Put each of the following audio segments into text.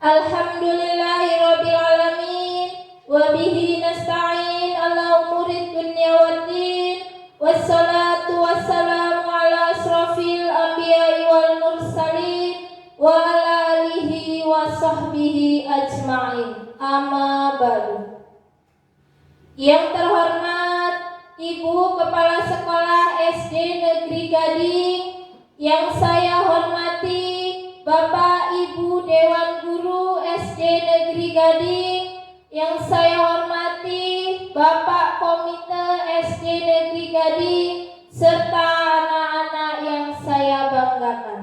Alhamdulillahirabbil alamin wa bihi nasta'in ala umuri dunya waddin wassalatu wassalamu ala asrafil anbiya'i wal mursalin wa ala alihi wa sahbihi ajma'in. Amma ba'du. Yang terhormat Ibu Kepala Sekolah SD Negeri Gading, yang saya hormati Bapak Ibu Dewan Guru SD Negeri Gading, yang saya hormati Bapak Komite SD Negeri Gading, serta anak-anak yang saya banggakan.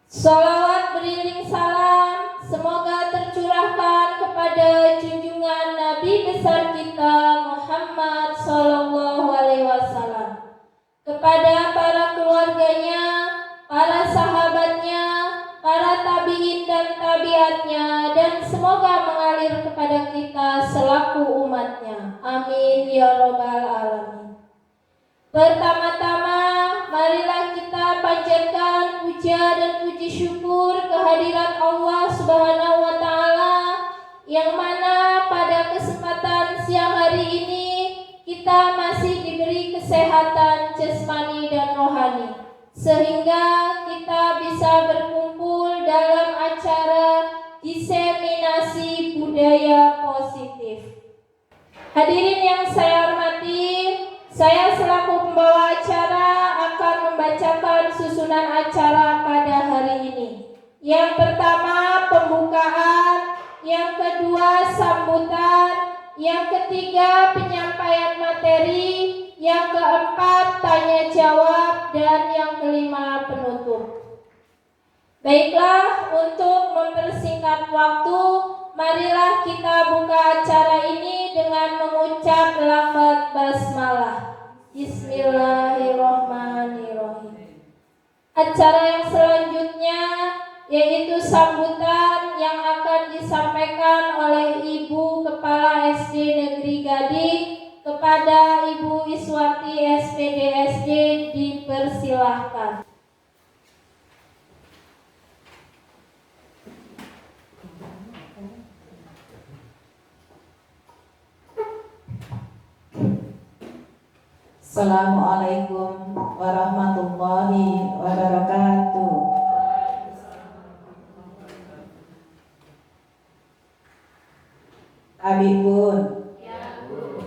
Sholawat beriring salam semoga tercurahkan kepada junjungan Nabi besar kita Muhammad Sallallahu Alaihi Wasallam, kepada para keluarganya, para sahabatnya, para tabi'in dan tabiatnya, dan semoga mengalir kepada kita selaku umatnya. Amin ya robbal alamin. Pertama-tama, marilah kita panjatkan puja dan puji syukur kehadirat Allah Subhanahu wa Ta'ala, yang mana pada kesempatan siang hari ini kita masih diberi kesehatan jasmani dan rohani, sehingga kita bisa berkumpul dalam acara diseminasi budaya positif. Hadirin yang saya hormati, saya selaku pembawa acara akan membacakan susunan acara pada hari ini. Yang pertama pembukaan, yang kedua sambutan, yang ketiga penyampaian materi, yang keempat tanya jawab, dan yang kelima penutup. Baiklah, untuk mempersingkat waktu, marilah kita buka acara ini dengan mengucap lafaz basmalah. Bismillahirrahmanirrahim. Acara yang selanjutnya yaitu sambutan yang akan disampaikan oleh Ibu Kepala SD Negeri Gading kepada Ibu Iswati SPD SD, dipersilahkan. Assalamualaikum warahmatullahi wabarakatuh. Abibun. Ya, Bu.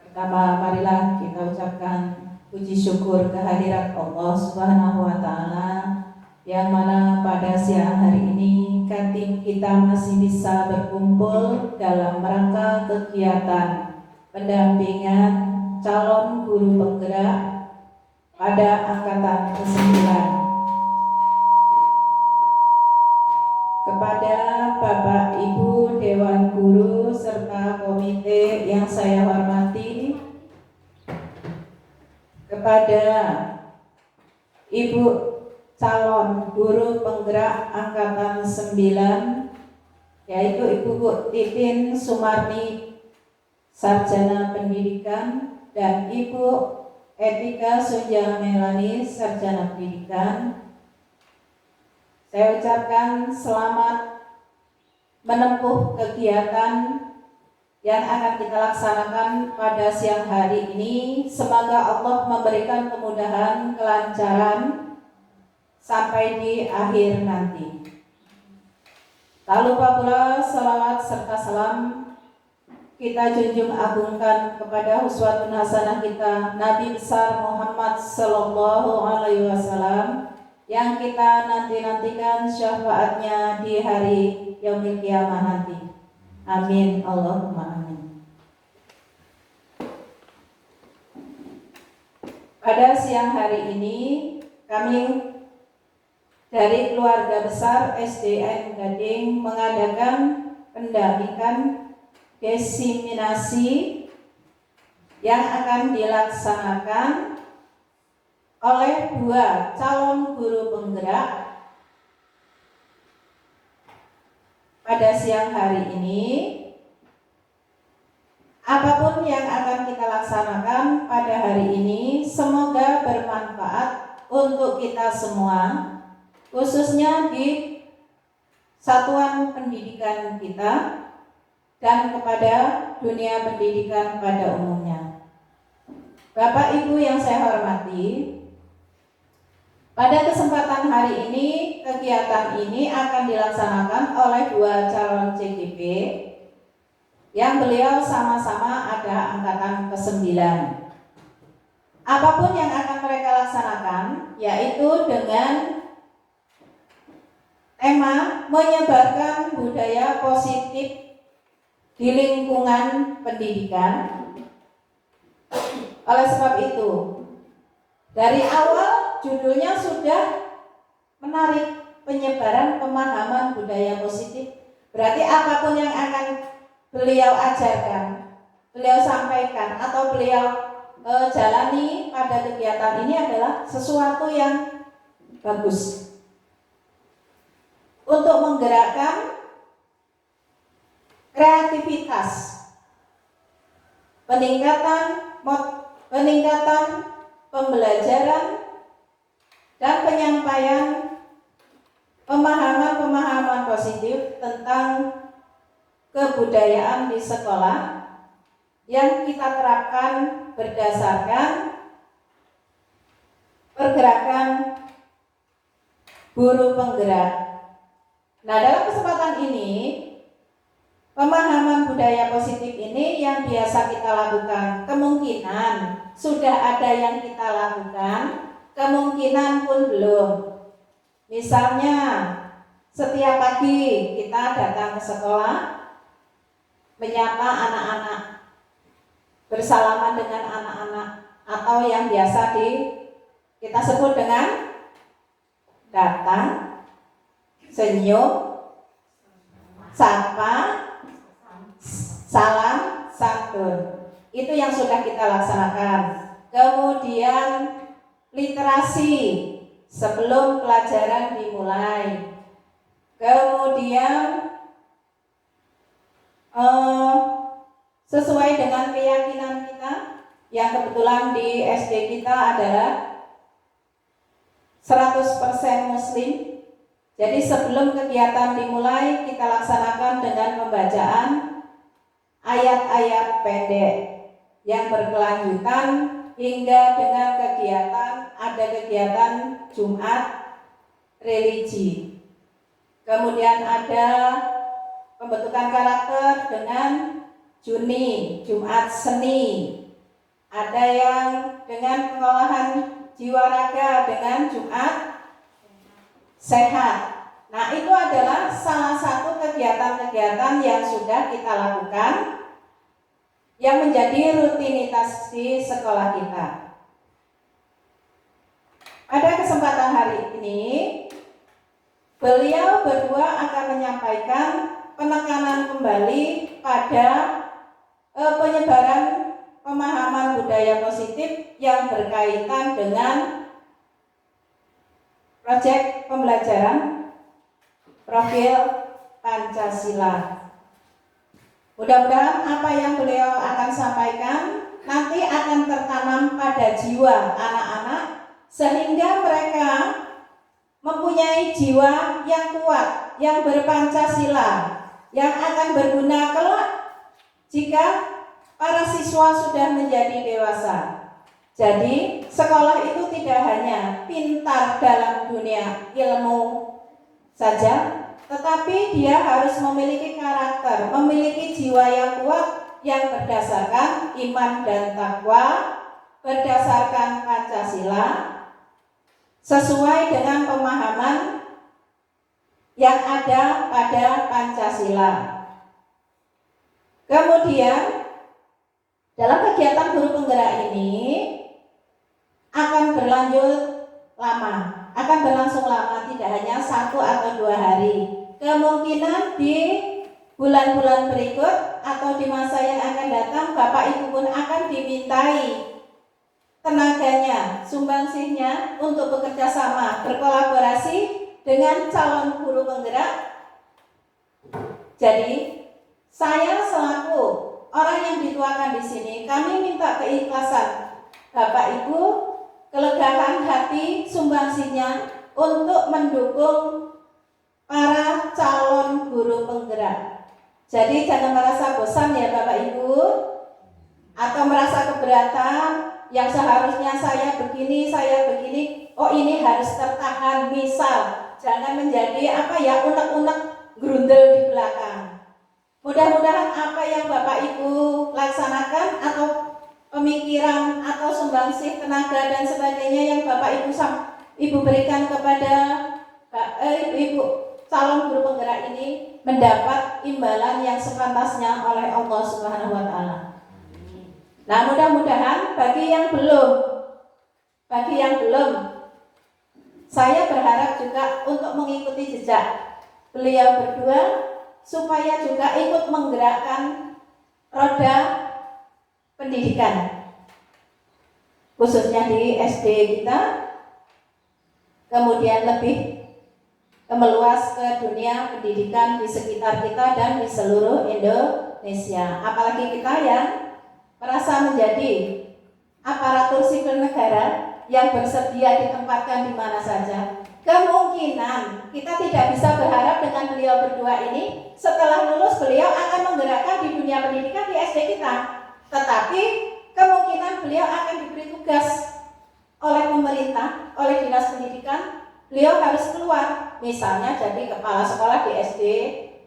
Pertama, marilah kita ucapkan puji syukur kehadirat Allah Subhanahu wa Ta'ala, yang mana pada siang hari ini kita masih bisa berkumpul dalam rangka kegiatan pendampingan calon guru penggerak pada angkatan ke-9. Kepada Bapak Ibu Dewan Guru serta komite yang saya hormati, kepada Ibu calon guru penggerak angkatan 9, yaitu Ibu Titin Sumarni, Sarjana Pendidikan, dan Ibu Etika Sunjang Melani, Sarjana Pendidikan. Saya ucapkan selamat menempuh kegiatan yang akan kita laksanakan pada siang hari ini. Semoga Allah memberikan kemudahan, kelancaran sampai di akhir nanti. Tak lupa pula salawat serta salam kita junjung agungkan kepada uswatun hasanah kita Nabi besar Muhammad Sallallahu Alaihi Wasallam, yang kita nantikan syafaatnya di hari yaumil qiyamah nanti. Amin Allahumma amin. Pada siang hari ini kami dari keluarga besar SDN Gading mengadakan pendampingan diseminasi yang akan dilaksanakan oleh 2 calon guru penggerak pada siang hari ini. Apapun yang akan kita laksanakan pada hari ini, semoga bermanfaat untuk kita semua khususnya di satuan pendidikan kita dan kepada dunia pendidikan pada umumnya. Bapak Ibu yang saya hormati, pada kesempatan hari ini kegiatan ini akan dilaksanakan oleh 2 calon CGP yang beliau sama-sama ada angkatan ke-9. Apapun yang akan mereka laksanakan yaitu dengan tema menyebarkan budaya positif di lingkungan pendidikan. Oleh sebab itu, dari awal judulnya sudah menarik, penyebaran pemahaman budaya positif. Berarti apapun yang akan beliau ajarkan, beliau sampaikan atau beliau jalani pada kegiatan ini adalah sesuatu yang bagus untuk menggerakkan kreativitas, peningkatan pembelajaran dan penyampaian pemahaman-pemahaman positif tentang kebudayaan di sekolah yang kita terapkan berdasarkan pergerakan guru penggerak. Nah, dalam kesempatan ini pemahaman budaya positif ini yang biasa kita lakukan, kemungkinan sudah ada yang kita lakukan, kemungkinan pun belum. Misalnya, setiap pagi kita datang ke sekolah, menyapa anak-anak, bersalaman dengan anak-anak, atau yang biasa kita sebut dengan datang, senyum, sapa, salam, santun. Itu yang sudah kita laksanakan. Kemudian literasi sebelum pelajaran dimulai. Kemudian sesuai dengan keyakinan kita, yang kebetulan di SD kita adalah 100% Muslim. Jadi sebelum kegiatan dimulai, kita laksanakan dengan pembacaan ayat-ayat pendek yang berkelanjutan hingga dengan ada kegiatan Jumat religi. Kemudian ada pembentukan karakter dengan Juni, Jumat seni. Ada yang dengan pengolahan jiwa raga dengan Jumat sehat. Nah, itu adalah salah satu kegiatan-kegiatan yang sudah kita lakukan yang menjadi rutinitas di sekolah kita. Pada kesempatan hari ini, beliau berdua akan menyampaikan penekanan kembali pada penyebaran pemahaman budaya positif yang berkaitan dengan proyek pembelajaran profil Pancasila. Mudah-mudahan apa yang beliau akan sampaikan nanti akan tertanam pada jiwa anak-anak sehingga mereka mempunyai jiwa yang kuat, yang berpancasila, yang akan berguna kelak jika para siswa sudah menjadi dewasa. Jadi sekolah itu tidak hanya pintar dalam dunia ilmu saja, tetapi dia harus memiliki karakter, memiliki jiwa yang kuat yang berdasarkan iman dan takwa, berdasarkan Pancasila, sesuai dengan pemahaman yang ada pada Pancasila. Kemudian dalam kegiatan guru penggerak ini akan berlanjut lama, akan berlangsung lama, tidak hanya 1 atau 2 hari. Kemungkinan di bulan-bulan berikut atau di masa yang akan datang, Bapak Ibu pun akan dimintai tenaganya, sumbangsihnya untuk bekerja sama, berkolaborasi dengan calon guru penggerak. Jadi saya selaku orang yang dituakan di sini, kami minta keikhlasan Bapak Ibu, kelegaan hati, sumbangsihnya untuk mendukung para calon guru penggerak. Jadi jangan merasa bosan ya Bapak Ibu, atau merasa keberatan yang seharusnya saya begini, oh ini harus tertahan. Misal, jangan menjadi unek-unek grundel di belakang. Mudah-mudahan apa yang Bapak Ibu laksanakan atau pemikiran atau sumbangsih tenaga dan sebagainya yang Bapak Ibu berikan kepada Ibu calon guru penggerak ini mendapat imbalan yang sepantasnya oleh Allah Subhanahu wa taala. Nah, mudah-mudahan bagi yang belum, saya berharap juga untuk mengikuti jejak beliau berdua supaya juga ikut menggerakkan roda pendidikan, khususnya di SD kita, kemudian lebih meluas ke dunia pendidikan di sekitar kita dan di seluruh Indonesia. Apalagi kita yang merasa menjadi aparatur sipil negara yang bersedia ditempatkan di mana saja. Kemungkinan kita tidak bisa berharap dengan beliau berdua ini setelah lulus beliau akan menggerakkan di dunia pendidikan di SD kita. Tetapi kemungkinan beliau akan diberi tugas oleh pemerintah, oleh dinas pendidikan, beliau harus keluar, misalnya jadi kepala sekolah di SD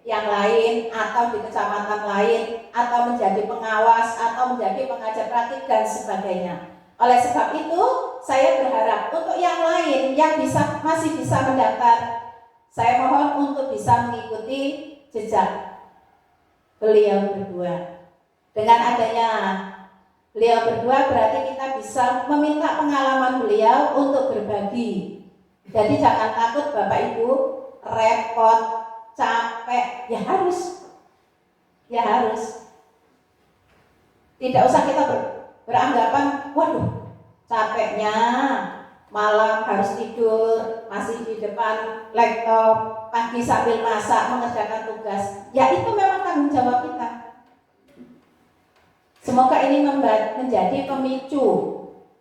yang lain atau di kecamatan lain, atau menjadi pengawas atau menjadi pengajar praktik dan sebagainya. Oleh sebab itu, saya berharap untuk yang lain yang masih bisa mendaftar, saya mohon untuk bisa mengikuti jejak beliau berdua. Dengan adanya beliau berdua berarti kita bisa meminta pengalaman beliau untuk berbagi. Jadi jangan takut Bapak Ibu, repot, capek, ya harus. Tidak usah kita beranggapan, waduh, capeknya malam harus tidur, masih di depan laptop, pagi sambil masak, mengerjakan tugas. Ya itu memang tanggung jawab kita. Semoga ini menjadi pemicu,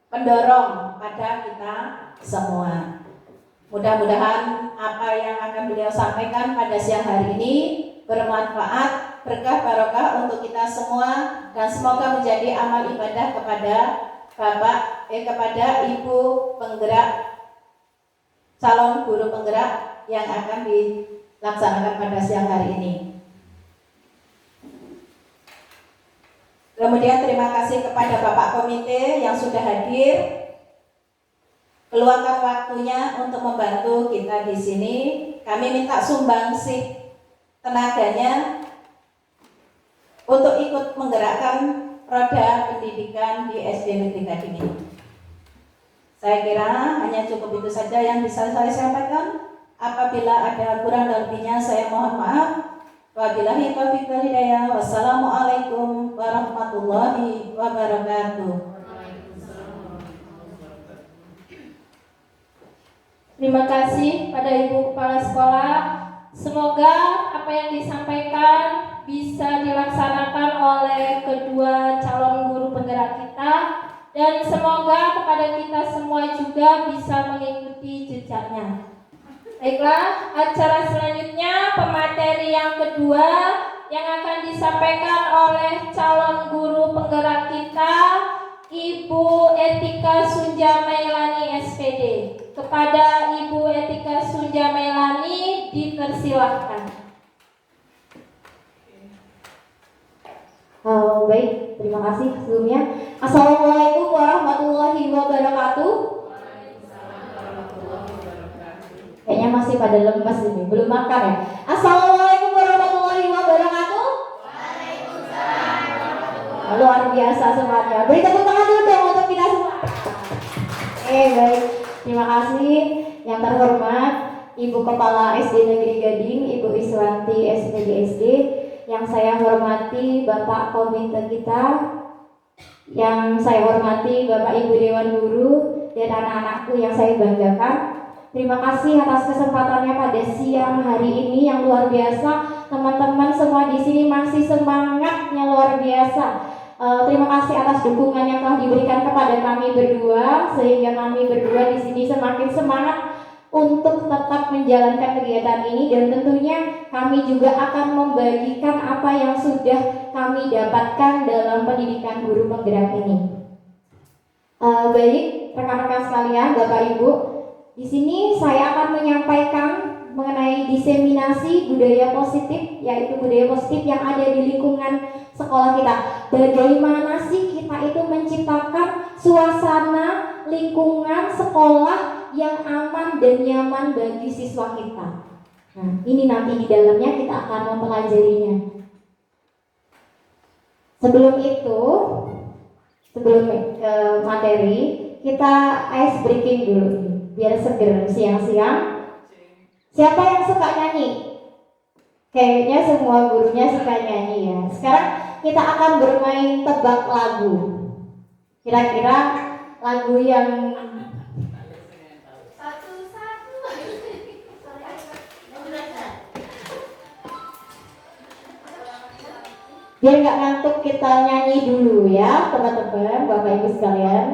pendorong pada kita semua. Mudah-mudahan apa yang akan beliau sampaikan pada siang hari ini bermanfaat, berkah barokah untuk kita semua, dan semoga menjadi amal ibadah kepada kepada Ibu penggerak, calon guru penggerak yang akan dilaksanakan pada siang hari ini. Kemudian terima kasih kepada Bapak Komite yang sudah hadir, keluarkan waktunya untuk membantu kita di sini. Kami minta sumbangsih tenaganya untuk ikut menggerakkan roda pendidikan di SD Negeri Gading ini. Saya kira hanya cukup itu saja yang bisa saya sampaikan. Apabila ada kurang dan lebihnya saya mohon maaf. Wabillahi taufiq wal hidayah. Wassalamualaikum warahmatullahi wabarakatuh. Terima kasih pada Ibu Kepala Sekolah. Semoga apa yang disampaikan bisa dilaksanakan oleh kedua calon guru penggerak kita, dan semoga kepada kita semua juga bisa mengikuti jejaknya. Baiklah, acara selanjutnya pemateri yang kedua yang akan disampaikan oleh calon guru penggerak kita, Ibu Etika Sunja Mailani SPD. Kepada Ibu Etika Sunja Mailani dipersilahkan. Baik, terima kasih sebelumnya. Assalamualaikum warahmatullahi wabarakatuh. Kayaknya masih pada lemes ini, belum makan ya. Assalamualaikum warahmatullahi wabarakatuh. Waalaikumsalam. Luar biasa semuanya. Beri tepuk tangan dulu dong untuk kita semua. Baik, terima kasih. Yang terhormat Ibu Kepala SD Negeri Gading, Ibu Iswanti SPGSD. Yang saya hormati Bapak Komite kita, yang saya hormati Bapak Ibu Dewan Guru dan anak-anakku yang saya banggakan. Terima kasih atas kesempatannya pada siang hari ini yang luar biasa. Teman-teman semua di sini masih semangatnya luar biasa. Terima kasih atas dukungan yang telah diberikan kepada kami berdua, sehingga kami berdua di sini semakin semangat untuk tetap menjalankan kegiatan ini, dan tentunya kami juga akan membagikan apa yang sudah kami dapatkan dalam pendidikan guru penggerak ini. Baik, rekan-rekan sekalian, Bapak Ibu, di sini saya akan menyampaikan mengenai diseminasi budaya positif, yaitu budaya positif yang ada di lingkungan sekolah kita. Bagaimana sih kita itu menciptakan suasana lingkungan sekolah yang aman dan nyaman bagi siswa kita. Nah, ini nanti di dalamnya kita akan mempelajarinya. Sebelum ke materi, kita ice breaking dulu biar seger siang-siang. Siapa yang suka nyanyi? Kayaknya semua gurunya suka nyanyi ya. Sekarang kita akan bermain tebak lagu. Kira-kira lagu yang biar nggak ngantuk, kita nyanyi dulu ya teman-teman, Bapak Ibu sekalian.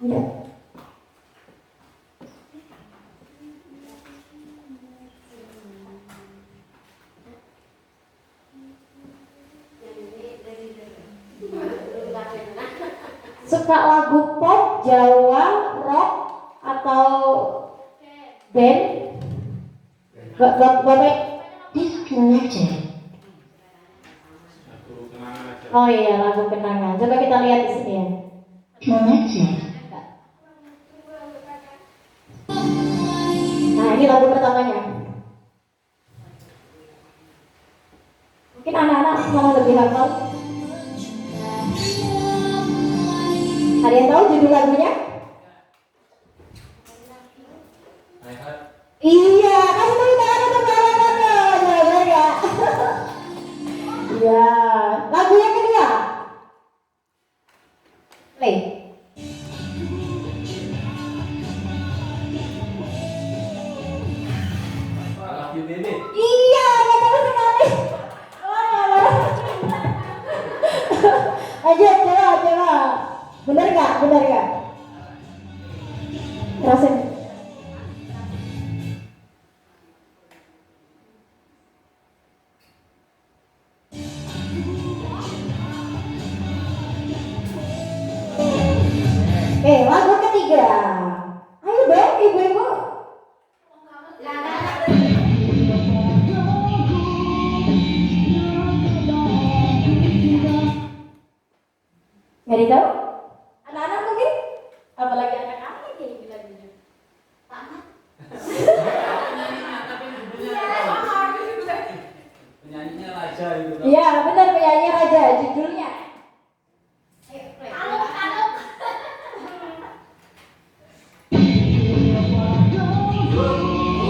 Ya. Suka lagu pop, Jawa, rock, atau band? Bapak disconnected. Oh iya, lagu kenangan. Coba kita lihat di sini ya. Nah, ini lagu pertamanya. Mungkin anak-anak malah lebih hafal. Ada yang tahu judul lagunya? Iya, kasih tepuk tangan untuk anak-anak ya. Iya, lagu yang kedua. Play. Iya, betul sekali. Ayo, coba. Benar nggak? Rasain. Lagu ketiga. Ayo dong, ibu-ibu. Nggak ditahu? Anak-anak mungkin? Apalagi anak-anak kayak bilang-bilang. Penyanyinya Raja gitu. Iya, benar, penyanyi Raja, judulnya.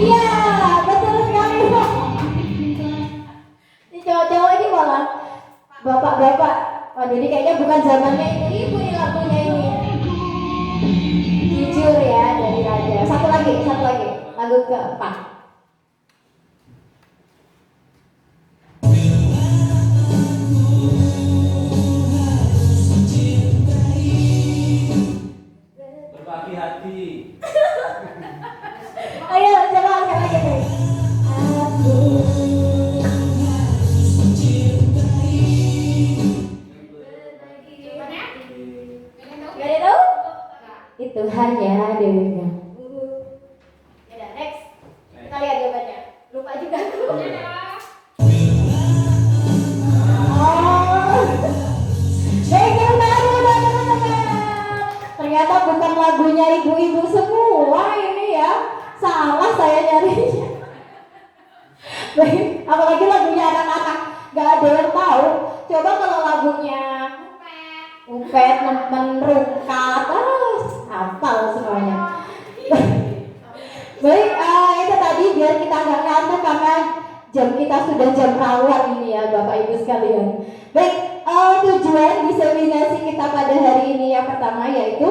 Iya, betul sekali. Ini cowok-cowok ini malah bapak-bapak. Waduh, ini kayaknya bukan zamannya ibu-ibu ini lagunya ini. Jujur ya, dari Raja. Satu lagi, lagu keempat. Berbagi hati. Ayo, coba sekali lagi. Aku gak ada tahu? Itu hanya dengan. Ya, next. Kita lihat jawabannya. Lupa juga aku. Oh. Baik, yang baru teman-teman. Ternyata bukan lagunya ibu-ibu semua ini ya. Salah saya nyarinya. Baik, apalagi lagunya anak-anak. Gak ada yang tahu. Coba kalau lagunya Upet, Rungkat, hafal semuanya. Baik, itu tadi biar kita nggak ngantuk karena jam kita sudah jam rawat ini ya Bapak Ibu sekalian. Baik, tujuan diseminasi kita pada hari ini yang pertama yaitu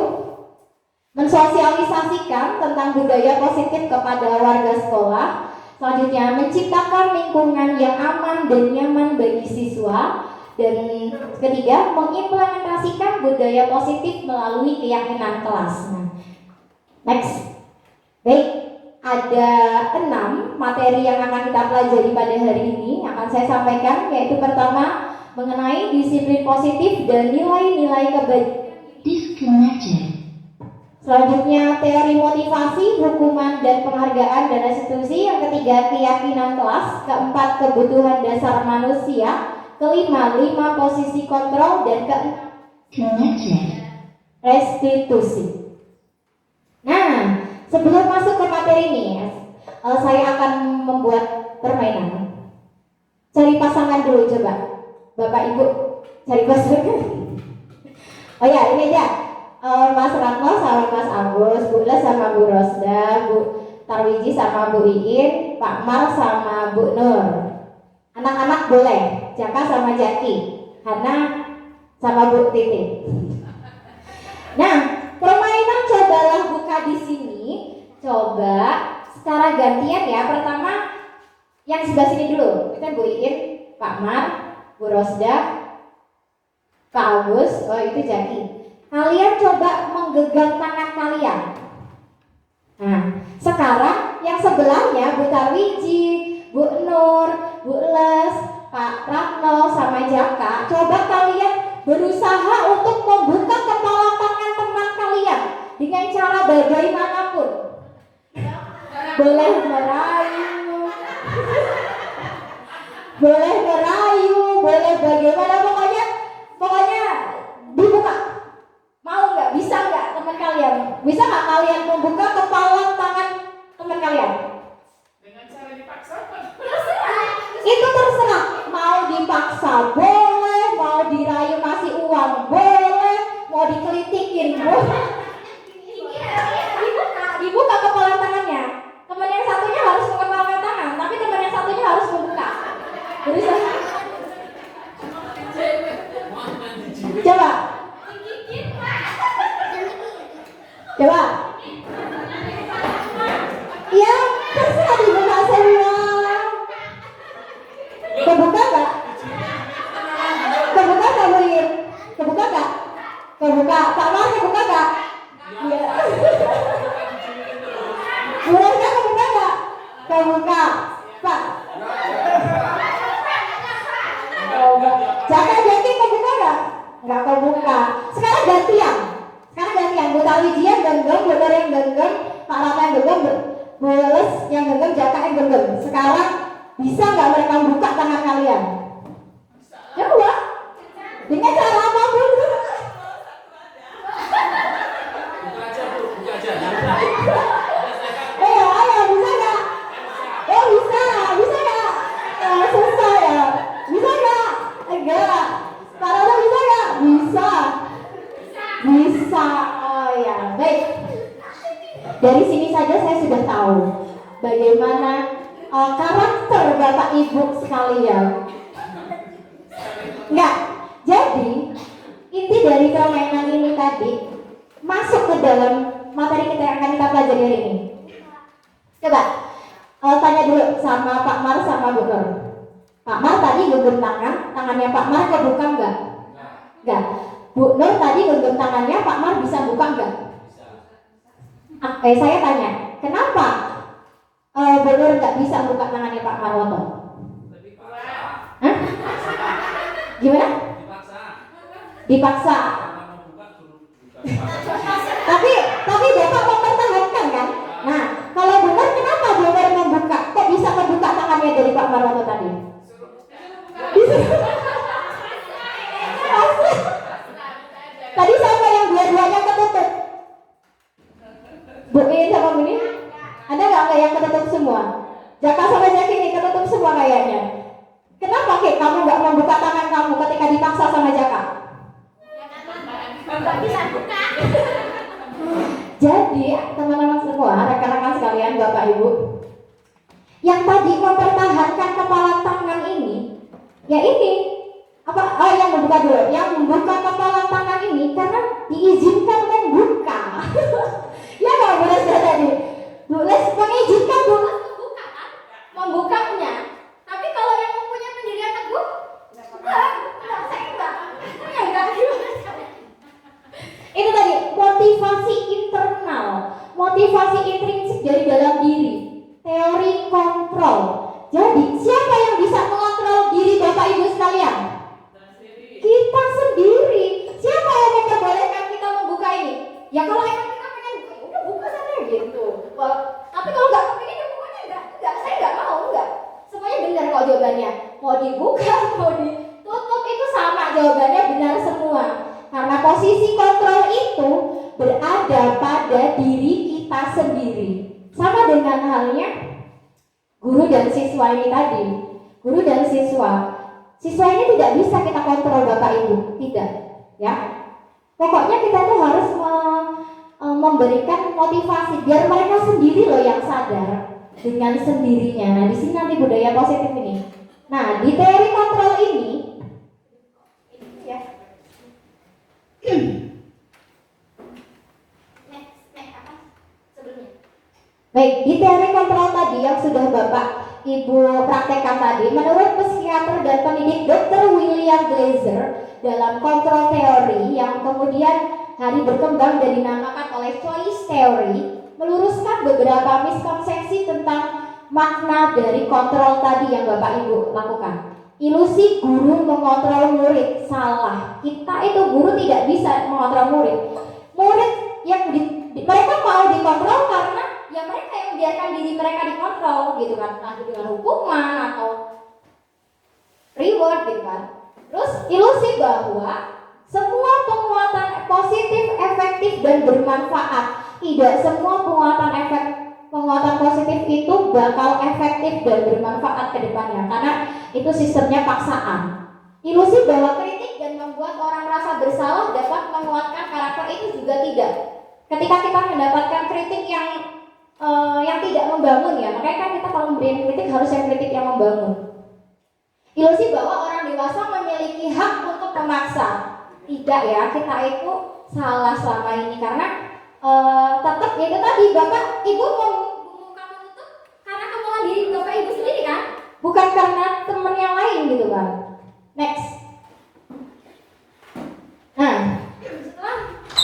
mensosialisasikan tentang budaya positif kepada warga sekolah. Selanjutnya, menciptakan lingkungan yang aman dan nyaman bagi siswa. Dan ketiga, mengimplementasikan budaya positif melalui keyakinan kelas. Next. Baik, ada 6 materi yang akan kita pelajari pada hari ini akan saya sampaikan, yaitu pertama mengenai disiplin positif dan nilai-nilai kebaikan. Disconnected. Selanjutnya teori motivasi, hukuman dan penghargaan dan restitusi. Yang ketiga keyakinan kelas. Keempat kebutuhan dasar manusia. Kelima 5 posisi kontrol dan keenam Connected. restitusi. Nah, sebelum masuk ke materi ini, saya akan membuat permainan. Cari pasangan dulu coba. Bapak Ibu cari pasangan. Oh ya, ini aja. Mas Ratno sama Mas Agus, Bu Les sama Bu Rosda, Bu Tarwiji sama Bu Iin, Pak Mar sama Bu Nur. Anak-anak boleh, Jaka sama Jaki, Hana sama Bu Titi. Nah, permainan cobalah buka di sini. Coba secara gantian ya. Pertama yang sebelah sini dulu. Itu Bu Iin, Pak Mar, Bu Rosda, Pak Agus, oh itu Jaki. Kalian coba menggenggam tangan kalian. Nah, sekarang yang sebelahnya Bu Tarwiji, Bu Nur, Bu Les, Pak Ratno sama Jaka, coba kalian berusaha untuk membuka kepala tangan teman kalian dengan cara bagaimanapun. Boleh merayu, boleh merayu, boleh bagaimana, pokoknya dibuka. Mau nggak? Bisa nggak teman kalian? Bisa nggak kalian membuka kepala tangan teman kalian? Itu terserah, mau dipaksa boleh, mau dirayu kasih uang boleh, mau dikelitikin boleh. Dibuka kepala tangannya. Teman yang satunya harus mengepalkan tangan, tapi teman yang satunya harus membuka. Berusaha. Coba. Coba. Ya, terserah dibuka semua. Kebuka nggak? Kebuka nggak Bu Ir? Kebuka nggak? Kebuka. Pak Mar kebuka nggak? Iya. Bu Rosda kebuka nggak? Kebuka. Pak. Jaka Jaki kebuka nggak? Nggak kebuka. Sekarang gantian. Bu Tarwiji yang genggam, Bu Nur yang genggam, Pak Ratna yang genggam, Bu Les yang genggam, Jaka yang genggam. Sekarang bisa nggak mereka buka tangan kalian? Coba. Dengan cara apapun. Buka aja Bu, buka aja. Ayo, bisa nggak? Oh bisa nggak? Susah ya. Bisa nggak? Enggak. Pak Ratna bisa nggak? Bisa. Oh ya, baik. Dari sini saja saya sudah tahu bagaimana karakter Bapak Ibu sekalian. Enggak. Jadi inti dari permainan ini tadi masuk ke dalam materi kita yang akan kita pelajari hari ini. Coba tanya dulu sama Pak Mar sama Bu Nur. Pak Mar tadi genggam tangannya Pak Mar kebuka enggak? Enggak. Bu Nur tadi genggam tangannya Pak Mar bisa buka enggak? Saya tanya, kenapa Bu Nur nggak bisa buka tangannya Pak Marwoto? Hah? Gimana? Dipaksa. Tapi Bapak mempertahankan kan? Nah, kalau Bu Nur kenapa Bu Nur membuka? Kok bisa membuka tangannya dari Pak Marwoto tadi? Tadi siapa yang dua-duanya ketutup? Bu Iin sama Bu Nin? Ada nggak yang ketutup semua? Jaka sama Jaki ini ketutup semua kayaknya. Kenapa Kek kamu nggak membuka tangan kamu ketika dipaksa sama Jaka? Nggak bisa buka. Jadi teman-teman semua, rekan-rekan sekalian, Bapak Ibu, yang tadi mempertahankan kepala tangan ini, ya ini apa? Oh, yang membuka dulu, yang membuka kepala tangan ini karena diizinkan membuka. Ya nggak Bu Les tadi? Bu Les mengizinkan Bu Les membuka kan? Membukanya. Tapi kalau yang mempunyai pendirian teguh, enggak, saya enggak. Saya enggak gimana. Itu tadi motivasi internal, motivasi intrinsik dari dalam diri, teori kontrol. Jadi siapa yang bisa mengontrol diri Bapak Ibu sekalian? Kita sendiri. Siapa yang memperbolehkan kita membuka ini? Ya kalau emang kita pengen buka, ya udah buka saja gitu. Tapi kalau nggak kepingin ya bukanya enggak, saya nggak mau, enggak. Semuanya benar kok jawabannya. Mau dibuka, mau ditutup itu sama jawabannya benar semua. Karena posisi kontrol itu berada pada diri kita sendiri. Sama dengan halnya guru dan siswa ini tadi. Guru dan siswa. Siswa ini tidak bisa kita kontrol Bapak Ibu, tidak, ya. Pokoknya kita tuh harus memberikan motivasi biar mereka sendiri loh yang sadar dengan sendirinya. Nah, di sini nanti budaya positif ini. Nah, di teori kontrol ini ya. Baik, di teori kontrol tadi yang sudah Bapak Ibu praktekkan tadi, menurut psikiater dan pendidik Dr. William Glaser dalam kontrol teori yang kemudian hari berkembang dan dinamakan oleh choice theory, meluruskan beberapa miskonsepsi tentang makna dari kontrol tadi yang Bapak Ibu lakukan. Ilusi guru mengontrol murid, salah. Kita itu guru tidak bisa mengontrol murid. Murid yang mereka mau dikontrol karena ya mereka yang membiarkan diri mereka dikontrol gitu kan, entah dengan hukuman atau reward gitu kan. Terus ilusi bahwa semua penguatan positif, efektif dan bermanfaat. Tidak semua penguatan positif itu bakal efektif dan bermanfaat ke depannya karena itu sistemnya paksaan. Ilusi bahwa kritik dan membuat orang merasa bersalah dapat menguatkan karakter itu juga tidak. Ketika kita mendapatkan kritik yang tidak membangun ya, makanya kan kita kalau memberikan kritik harus yang kritik yang membangun. Ilusi bahwa orang dewasa memiliki hak untuk memaksa. Tidak ya, kita itu salah selama ini karena tetap ya itu tadi Bapak Ibu membuka menutup karena kemauan diri Bapak Ibu sendiri kan, bukan karena teman yang lain gitu kan. Next. Nah, setelah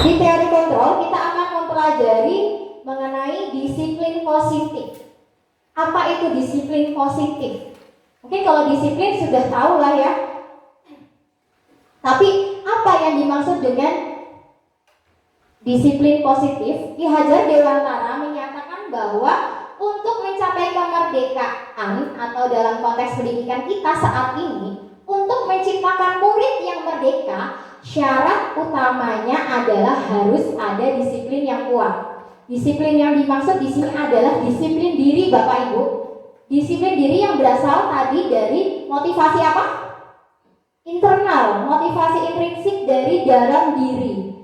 di teori kontrol kita akan mempelajari mengenai disiplin positif. Apa itu disiplin positif? Mungkin kalau disiplin sudah tahu lah ya. Tapi apa yang dimaksud dengan disiplin positif? Ki Hajar Dewantara menyatakan bahwa untuk mencapai kemerdekaan atau dalam konteks pendidikan kita saat ini, untuk menciptakan murid yang merdeka, syarat utamanya adalah harus ada disiplin yang kuat. Disiplin yang dimaksud di sini adalah disiplin diri Bapak Ibu. Disiplin diri yang berasal tadi dari motivasi apa? Internal, motivasi intrinsik dari dalam diri.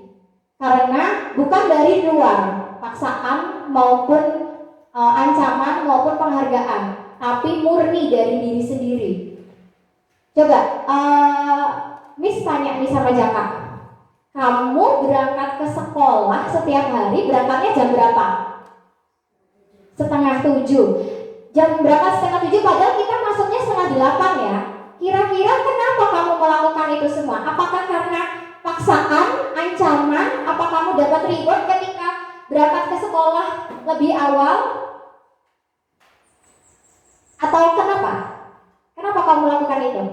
Karena bukan dari luar, paksaan maupun ancaman maupun penghargaan, tapi murni dari diri sendiri. Coba, Miss tanya nih sama Jaka. Kamu berangkat ke sekolah setiap hari, berangkatnya jam berapa? 6:30. Jam berangkat 7:30 padahal kita masuknya 7:30 ya. Kira-kira kenapa kamu melakukan itu semua? Apakah karena paksaan, ancaman? Apa kamu dapat reward ketika berangkat ke sekolah lebih awal? Atau kenapa? Kenapa kamu melakukan itu?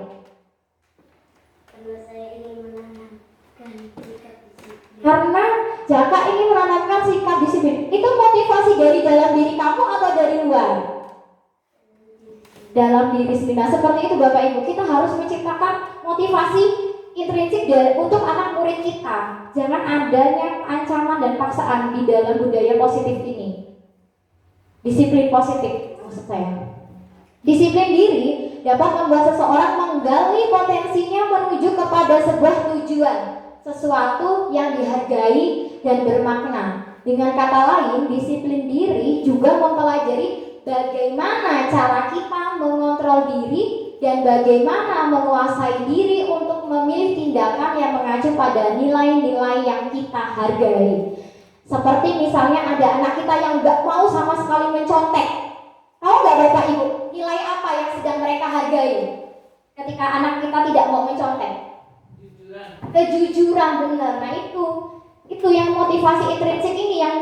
Karena saya ingin menanamkan sikap disiplin. Karena Jaka ingin menanamkan sikap disiplin. Itu motivasi dari dalam diri kamu atau dari luar? Dalam diri sendiri. Nah, seperti itu Bapak Ibu, kita harus menciptakan motivasi intrinsik untuk anak murid kita. Jangan adanya ancaman dan paksaan di dalam budaya positif ini. Disiplin positif maksud saya. Disiplin diri dapat membuat seseorang menggali potensinya menuju kepada sebuah tujuan, sesuatu yang dihargai dan bermakna. Dengan kata lain, disiplin diri juga mempelajari bagaimana cara kita mengontrol diri dan bagaimana menguasai diri untuk memilih tindakan yang mengacu pada nilai-nilai yang kita hargai. Seperti misalnya ada anak kita yang nggak mau sama sekali mencontek. Tahu nggak Bapak Ibu, nilai apa yang sedang mereka hargai ketika anak kita tidak mau mencontek? Kejujuran, benar. Nah itu yang motivasi intrinsik ini yang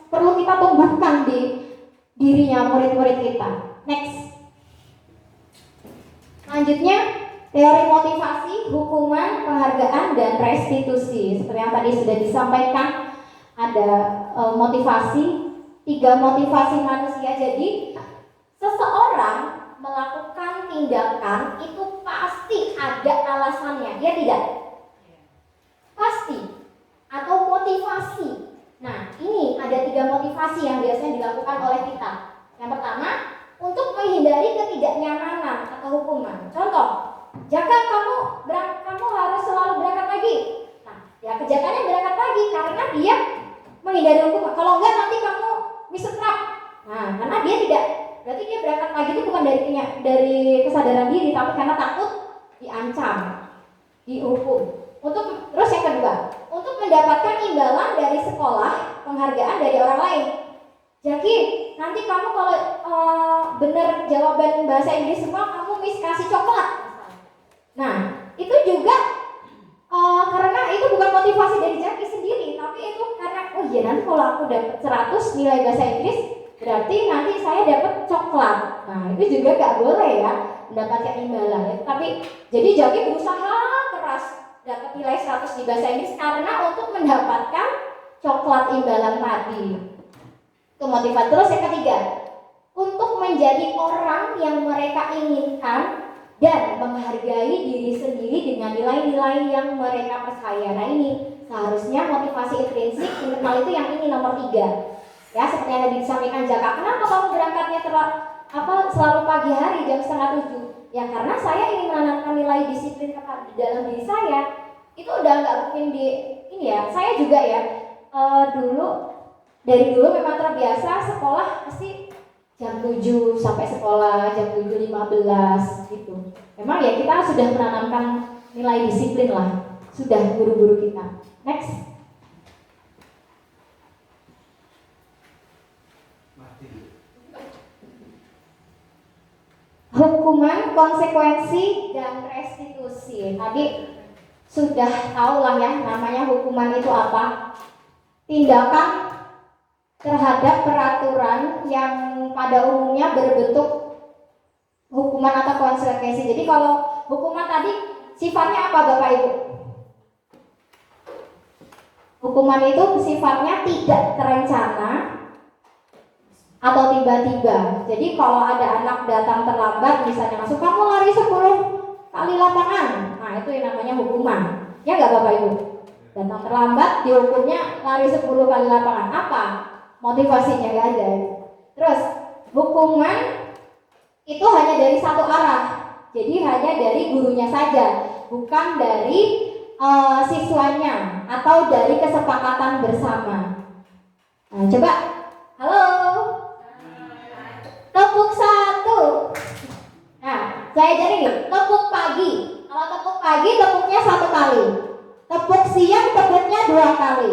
perlu kita tumbuhkan di dirinya murid-murid kita. Next. Selanjutnya, teori motivasi, hukuman, penghargaan, dan restitusi. Seperti yang tadi sudah disampaikan, ada motivasi, 3 motivasi manusia. Jadi, seseorang melakukan tindakan itu pasti ada alasannya, ya tidak? Pasti. Atau motivasi. Nah, ini ada 3 motivasi yang biasanya dilakukan oleh kita. Yang pertama, untuk menghindari ketidaknyamanan atau hukuman. Contoh, jika kamu harus selalu berangkat pagi. Nah, ya kerjakannya berangkat pagi karena dia menghindari hukuman. Kalau enggak nanti kamu misetrap. Nah, karena dia tidak, berarti dia berangkat pagi itu bukan dari kesadaran diri, tapi karena takut diancam, dihukum. Terus yang kedua, untuk mendapatkan imbalan dari sekolah, penghargaan dari orang lain. Jadi nanti kamu kalau benar jawaban bahasa Inggris semua, kamu kasih coklat. Nah, itu juga karena itu bukan motivasi dari Jaki sendiri, tapi itu karena oh iya nanti kalau aku dapat 100 nilai bahasa Inggris, berarti nanti saya dapat coklat. Nah, itu juga gak boleh ya mendapatkan imbalan ya. Tapi jadi Jaki berusaha keras dapat nilai 100 di bahasa Inggris karena untuk mendapatkan coklat imbalan tadi. Itu motivasi. Terus yang ketiga, untuk menjadi orang yang mereka inginkan dan menghargai diri sendiri dengan nilai-nilai yang mereka percaya. Nah ini seharusnya motivasi intrinsik internal itu yang ini nomor 3. Ya seperti yang tadi disampaikan Jaka. Kenapa kamu berangkatnya selalu pagi hari jam 6:30? Ya karena saya ingin menanamkan nilai disiplin di dalam diri saya. Itu udah nggak mungkin di ini ya. Saya juga ya dari dulu memang terbiasa sekolah pasti jam 7 sampai sekolah, jam 7.15 gitu. Memang ya kita sudah menanamkan nilai disiplin lah, sudah guru-guru kita. Next. Hukuman, konsekuensi, dan restitusi. Tadi sudah tahu lah ya namanya hukuman itu apa. Tindakan terhadap peraturan yang pada umumnya berbentuk hukuman atau konsekuensi. Jadi kalau hukuman tadi sifatnya apa Bapak Ibu? Hukuman itu sifatnya tidak terencana atau tiba-tiba. Jadi kalau ada anak datang terlambat misalnya langsung kamu lari 10 kali lapangan. Nah itu yang namanya hukuman. Ya nggak Bapak Ibu? Datang terlambat dihukumnya lari 10 kali lapangan. Apa? Motivasinya nggak ada. Terus hukuman itu hanya dari satu arah, jadi hanya dari gurunya saja, bukan dari siswanya atau dari kesepakatan bersama. Nah, coba, halo, tepuk 1. Nah, saya jadi nih, tepuk pagi. Kalau tepuk pagi tepuknya 1 kali, tepuk siang tepuknya 2 kali.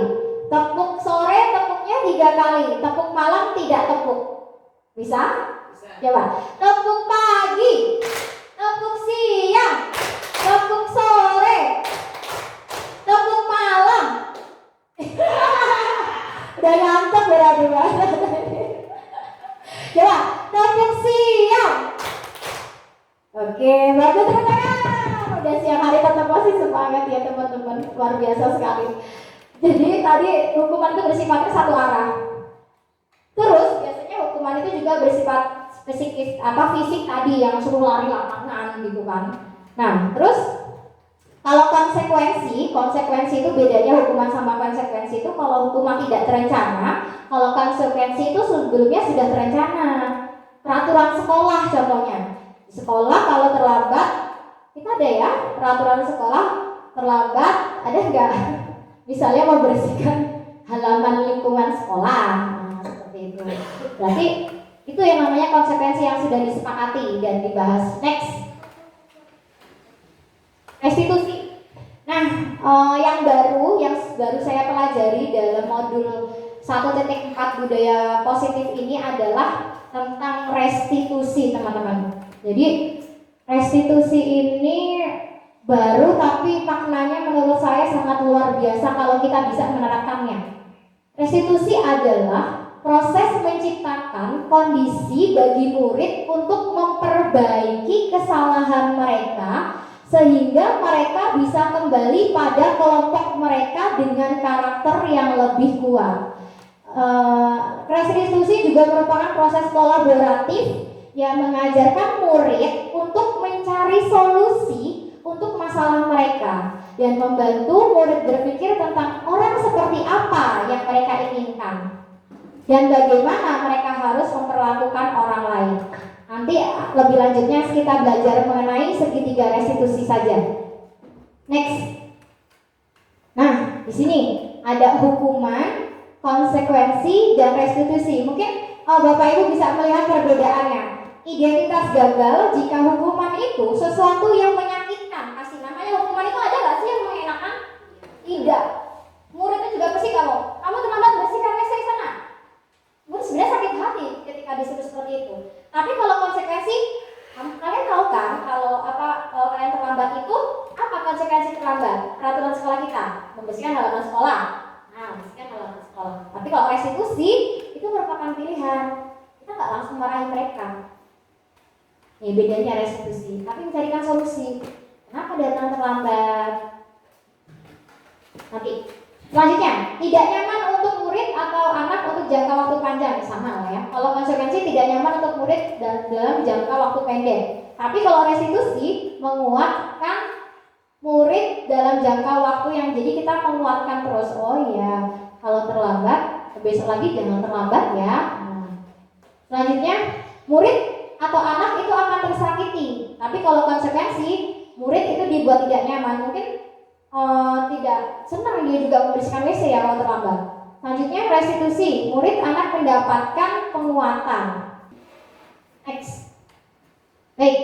Tepuk sore tepuknya 3 kali, tepuk malam tidak tepuk. Bisa? Coba. Tepuk pagi, tepuk siang, tepuk sore, tepuk malam. Udah ngantuk berarti banget. Coba, tepuk siang. Oke, bagus teman-teman. Udah siang hari tetap masih semangat ya teman-teman, luar biasa sekali. Jadi tadi hukuman itu bersifatnya satu arah. Terus biasanya hukuman itu juga bersifat fisik tadi yang suruh lari lapangan gitu kan. Nah, terus kalau konsekuensi itu bedanya hukuman sama konsekuensi itu. Kalau hukuman tidak terencana, kalau konsekuensi itu sebelumnya sudah terencana. Peraturan sekolah contohnya. Di sekolah kalau terlambat, kita ada ya peraturan sekolah terlambat, ada enggak? Misalnya membersihkan halaman lingkungan sekolah, nah, seperti itu. Berarti itu yang namanya konsekuensi yang sudah disepakati dan dibahas. Next, restitusi. Nah, yang baru saya pelajari dalam modul 1.4 budaya positif ini adalah tentang restitusi, teman-teman. Jadi restitusi ini baru tapi maknanya menurut saya sangat luar biasa kalau kita bisa menerapkannya. Restitusi adalah proses menciptakan kondisi bagi murid untuk memperbaiki kesalahan mereka sehingga mereka bisa kembali pada kelompok mereka dengan karakter yang lebih kuat. Restitusi juga merupakan proses kolaboratif yang mengajarkan murid untuk mencari solusi untuk masalah mereka dan membantu murid berpikir tentang orang seperti apa yang mereka inginkan dan bagaimana mereka harus memperlakukan orang lain. Nanti lebih lanjutnya kita belajar mengenai segitiga restitusi saja. Next. Nah, di sini ada hukuman, konsekuensi, dan restitusi. Mungkin Bapak Ibu bisa melihat perbedaannya. Identitas gagal jika hukuman itu sesuatu yang menyakitkan. Kasih namanya hukuman itu ada nggak sih yang mengenakan? Tidak. Muridnya juga pasti kamu terlambat bersihkan WC di sana. Murid sebenarnya sakit hati ketika disuruh seperti itu. Tapi kalau konsekuensi, kalian tahu kan kalau kalian terlambat itu apa konsekuensi terlambat? Peraturan sekolah kita membersihkan halaman sekolah. Nah, membersihkan halaman sekolah. Tapi kalau restitusi itu merupakan pilihan. Kita nggak langsung marahin mereka. Ini bedanya restitusi, tapi mencarikan solusi. Kenapa datang terlambat? Nanti. Selanjutnya, tidak nyaman untuk murid atau anak untuk jangka waktu panjang, sama lah ya. Kalau konsekuensi tidak nyaman untuk murid dalam jangka waktu pendek. Tapi kalau restitusi menguatkan murid dalam jangka waktu yang jadi kita menguatkan terus. Oh iya, kalau terlambat, besok lagi jangan terlambat ya. Selanjutnya, murid atau anak itu akan tersakiti. Tapi kalau konsekuensi, murid itu dibuat tidak nyaman. Mungkin tidak senang dia juga membersihkan WC ya kalau terlambat. Selanjutnya restitusi, murid anak mendapatkan penguatan. Next. Baik,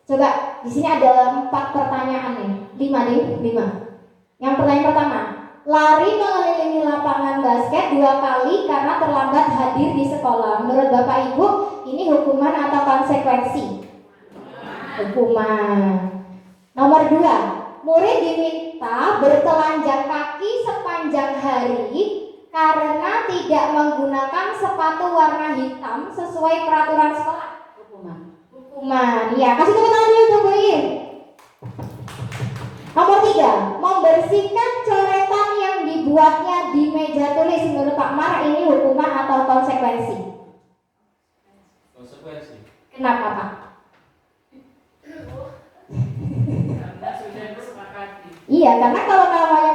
coba di sini ada 4 pertanyaan nih, 5. Yang pertanyaan pertama, lari mengelilingi lapangan basket 2 kali karena terlambat hadir di sekolah. Menurut Bapak Ibu, ini hukuman atau konsekuensi? Hukuman. Nomor 2. Murid diminta bertelanjang kaki sepanjang hari karena tidak menggunakan sepatu warna hitam sesuai peraturan sekolah. Hukuman. Ya, kasih tepuk tangan dulu untuk Bu Ir. Nomor 3, membersihkan coretan yang dibuatnya di meja tulis. Menurut Pak Mar, ini hukuman atau konsekuensi? Konsekuensi. Kenapa, Pak? Iya, karena kalau namanya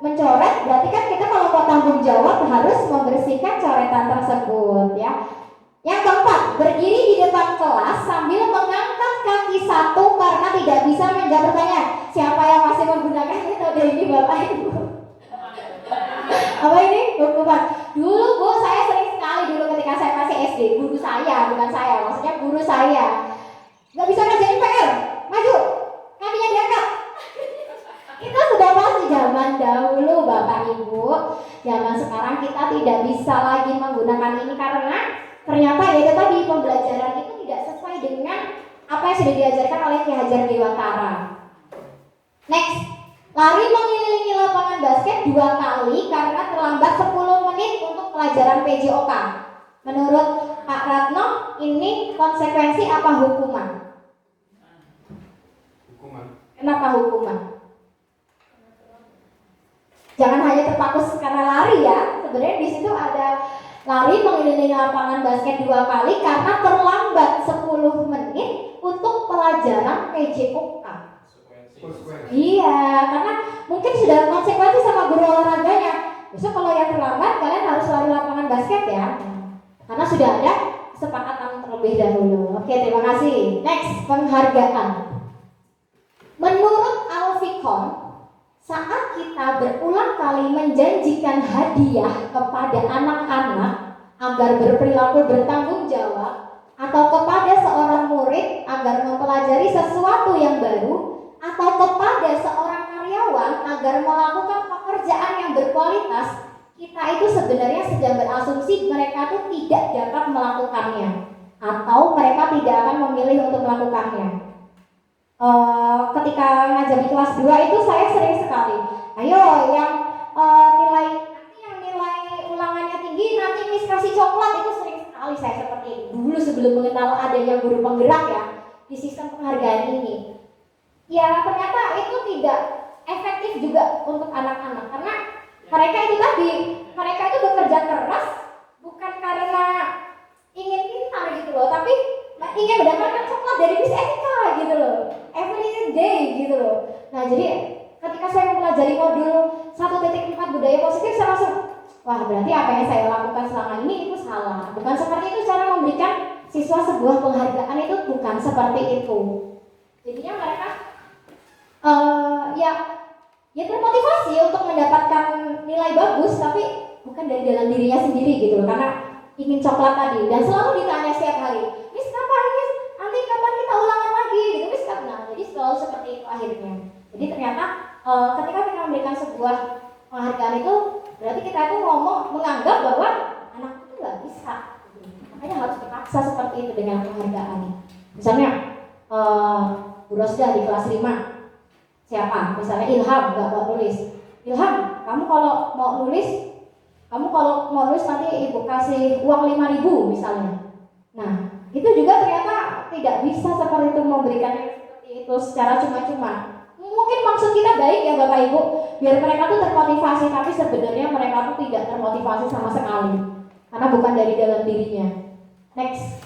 mencoret, berarti kan kita kalau mau tanggung jawab harus membersihkan coretan tersebut ya. Yang keempat, berdiri di depan kelas sambil mengangkat kaki 1 karena tidak bisa menjawab pertanyaan. Siapa yang masih menggunakan itu? Ada ini Bapak Ibu. Apa ini? Hukuman. Dulu Bu, saya sering sekali dulu ketika saya masih SD, guru saya, bukan saya, maksudnya guru saya. Gak bisa ngerjain PR, maju, kakinya diangkat. Itu sudah pasti zaman dahulu Bapak Ibu. Zaman sekarang kita tidak bisa lagi menggunakan ini karena ternyata ya itu tadi pembelajaran itu tidak sesuai dengan apa yang sudah diajarkan oleh Ki Hajar Dewantara. Next, lari mengelilingi lapangan basket 2 kali karena terlambat 10 menit untuk pelajaran PJOK. Menurut Pak Ratno, ini konsekuensi apa hukuman? Hukuman. Kenapa hukuman? Jangan hanya terpaku karena lari ya. Sebenarnya di situ ada lari mengelilingi lapangan basket 2 kali karena terlambat 10 menit untuk pelajaran PJOK. Iya, karena mungkin sudah konsekuensi sama guru olahraganya. Besok kalau yang terlambat kalian harus lari lapangan basket ya. Karena sudah ada kesepakatan terlebih dahulu. Oke, terima kasih. Next, penghargaan. Menurut Alfikon, saat kita berulang kali menjanjikan hadiah kepada anak-anak agar berperilaku bertanggung jawab atau kepada seorang murid agar mempelajari sesuatu yang baru atau kepada seorang karyawan agar melakukan pekerjaan yang berkualitas, kita itu sebenarnya sedang berasumsi mereka tuh tidak dapat melakukannya atau mereka tidak akan memilih untuk melakukannya. Ketika ngajar di kelas 2 itu saya sering sekali, ayo yang nilai ulangannya tinggi nanti Miss kasih coklat, itu sering sekali saya seperti itu. Dulu sebelum mengenal adanya guru penggerak ya di sistem penghargaan ini. Ya ternyata itu tidak efektif juga untuk anak-anak karena mereka itu bekerja keras bukan karena ingin pintar gitu loh, tapi ingin mendapatkan coklat dari Miss Eka gitu loh, every day gitu loh. Nah jadi ketika saya mempelajari modul 1.4 budaya positif, saya langsung, wah berarti apa yang saya lakukan selama ini itu salah. Bukan seperti itu cara memberikan siswa sebuah penghargaan, itu bukan seperti itu. Jadinya mereka ya termotivasi untuk mendapatkan nilai bagus, tapi bukan dari dalam dirinya sendiri gitu loh, karena ingin coklat tadi. Dan selalu ditanya setiap hari, Miss kapan Miss? Nanti kapan kita ulangan lagi gitu Miss kapan? Nah, jadi selalu seperti itu akhirnya. Jadi ternyata ketika kita memberikan sebuah penghargaan itu berarti kita itu menganggap bahwa anak itu nggak bisa gitu. Makanya harus dipaksa seperti itu dengan penghargaan. Misalnya Bu Rosda di kelas 5, siapa? Misalnya Ilham nggak mau nulis. Ilham, kamu kalau mau nulis nanti ibu kasih uang 5.000 misalnya. Nah, itu juga ternyata tidak bisa seperti itu, memberikan seperti itu secara cuma-cuma. Mungkin maksud kita baik ya Bapak Ibu, biar mereka tuh termotivasi, tapi sebenarnya mereka tuh tidak termotivasi sama sekali karena bukan dari dalam dirinya. Next.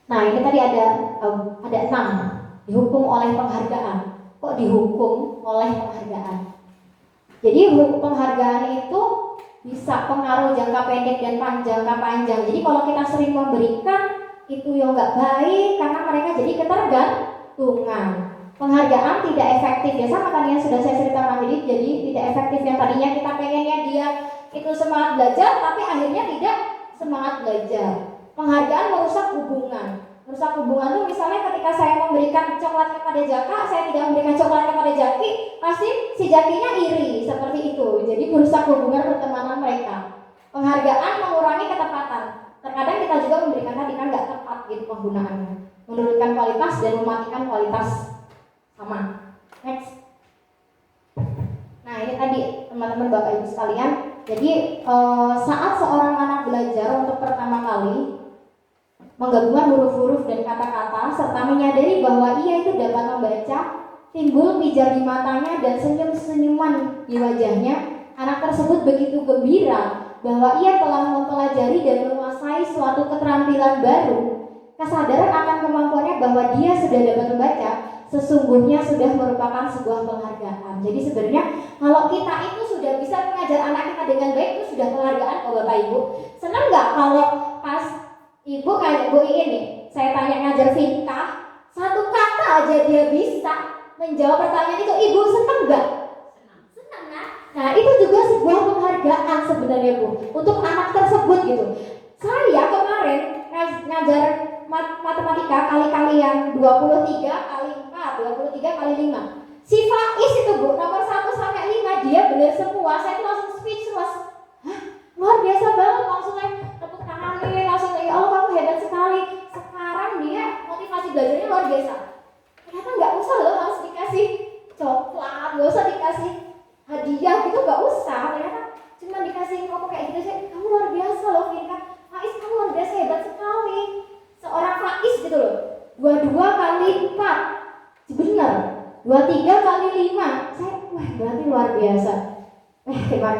Nah, ini tadi ada 6 dihukum oleh penghargaan. Kok dihukum oleh penghargaan? Jadi penghargaan itu bisa pengaruh jangka pendek dan jangka panjang. Jadi kalau kita sering memberikan itu yang nggak baik karena mereka jadi ketergantungan. Penghargaan tidak efektif ya, sama tadi yang sudah saya ceritakan. Jadi tidak efektif, yang tadinya kita pengennya dia itu semangat belajar tapi akhirnya tidak semangat belajar. Penghargaan merusak hubungan. Merusak hubungan itu misalnya ketika saya memberikan coklat kepada Jaka, saya tidak memberikan coklat kepada Jaki, pasti si Jakinya iri, seperti itu. Jadi merusak hubungan pertemanan mereka. Penghargaan mengurangi ketepatan. Terkadang kita juga memberikan tadi kan nggak tepat gitu penggunaannya, menurunkan kualitas dan mematikan kualitas sama. Next. Nah ini tadi teman-teman Bapak Ibu sekalian. Jadi saat seorang anak belajar untuk pertama kali menggabungkan huruf-huruf dan kata-kata serta menyadari bahwa ia itu dapat membaca, timbul pijar di matanya dan senyum-senyuman di wajahnya, anak tersebut begitu gembira bahwa ia telah mempelajari dan menguasai suatu keterampilan baru. Kesadaran akan kemampuannya bahwa dia sudah dapat membaca sesungguhnya sudah merupakan sebuah penghargaan. Jadi sebenarnya kalau kita itu sudah bisa mengajar anak kita dengan baik, itu sudah penghargaan kok Bapak Ibu. Senang nggak kalau pas Ibu kayak Bu ini, saya tanya ngajar Vinka, satu kata aja dia bisa menjawab pertanyaan itu, Ibu senang nggak? Senang kan? Nah itu juga sebuah penghargaan sebenarnya Bu, untuk anak tersebut gitu. Saya kemarin ngajar matematika kali-kali yang 23 kali 4, 23 kali 5. Si Faiz itu Bu, nomor 1 sampai 5 dia benar semua, saya tuh langsung speechless. Hah? Luar biasa banget, langsung tepuk tangan nih, langsung oh kamu hebat sekali. Sekarang dia motivasi belajarnya luar biasa. Ternyata nggak usah loh harus dikasih coklat, nggak usah dikasih hadiah gitu, nggak usah. Ternyata cuma dikasih ngomong kayak gitu sih, kamu luar biasa loh Vinka. Faiz kamu luar biasa, hebat sekali. Seorang Faiz gitu loh, 22 kali 4 benar, 23 kali 5 saya, wah berarti luar biasa. Emang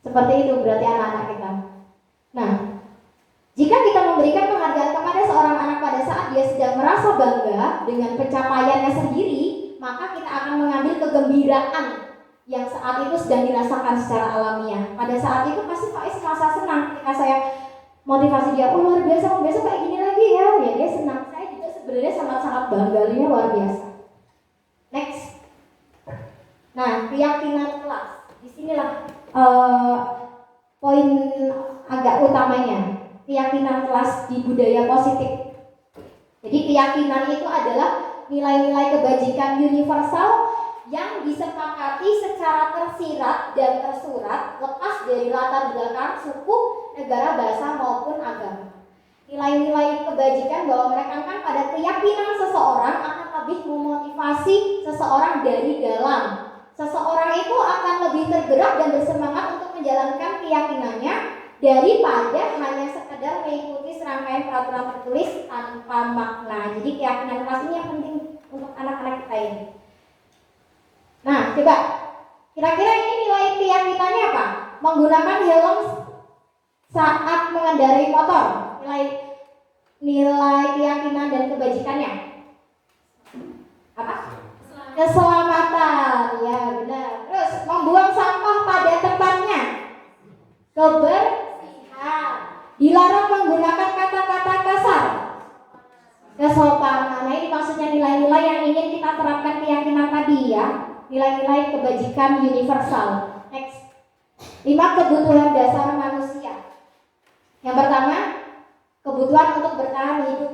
seperti itu berarti anak-anak kita. Nah, jika kita memberikan penghargaan kepada seorang anak pada saat dia sedang merasa bangga dengan pencapaiannya sendiri, maka kita akan mengambil kegembiraan yang saat itu sedang dirasakan secara alamiah. Pada saat itu pasti Faiz merasa senang ketika saya motivasi dia, oh luar biasa, kamu besok kayak gini lagi ya dia senang. Saya juga sebenarnya sangat-sangat bangga, dia luar biasa. Next. Nah, keyakinan kelas. Disinilah poin agak utamanya, keyakinan kelas di budaya positif. Jadi keyakinan itu adalah nilai-nilai kebajikan universal yang disepakati secara tersirat dan tersurat lepas dari latar belakang suku, negara, bahasa maupun agama. Nilai-nilai kebajikan bahwa menekankan pada keyakinan seseorang akan lebih memotivasi seseorang dari dalam. Seseorang itu akan lebih tergerak dan bersemangat untuk menjalankan keyakinannya daripada hanya sekedar mengikuti serangkaian peraturan tertulis tanpa makna. Jadi keyakinan keras ini yang penting untuk anak-anak kita ini. Nah, coba kira-kira ini nilai keyakinannya apa? Menggunakan helm saat mengendarai motor. Nilai keyakinan dan kebajikannya apa? Keselamatan, ya benar. Terus membuang sampah pada tempatnya, kebersihan, dilarang menggunakan kata-kata kasar, kesopanan. Nah, ini maksudnya nilai-nilai yang ingin kita terapkan keyakinan tadi ya, nilai-nilai kebajikan universal. Next, 5 kebutuhan dasar manusia. Yang pertama, kebutuhan untuk bertahan hidup,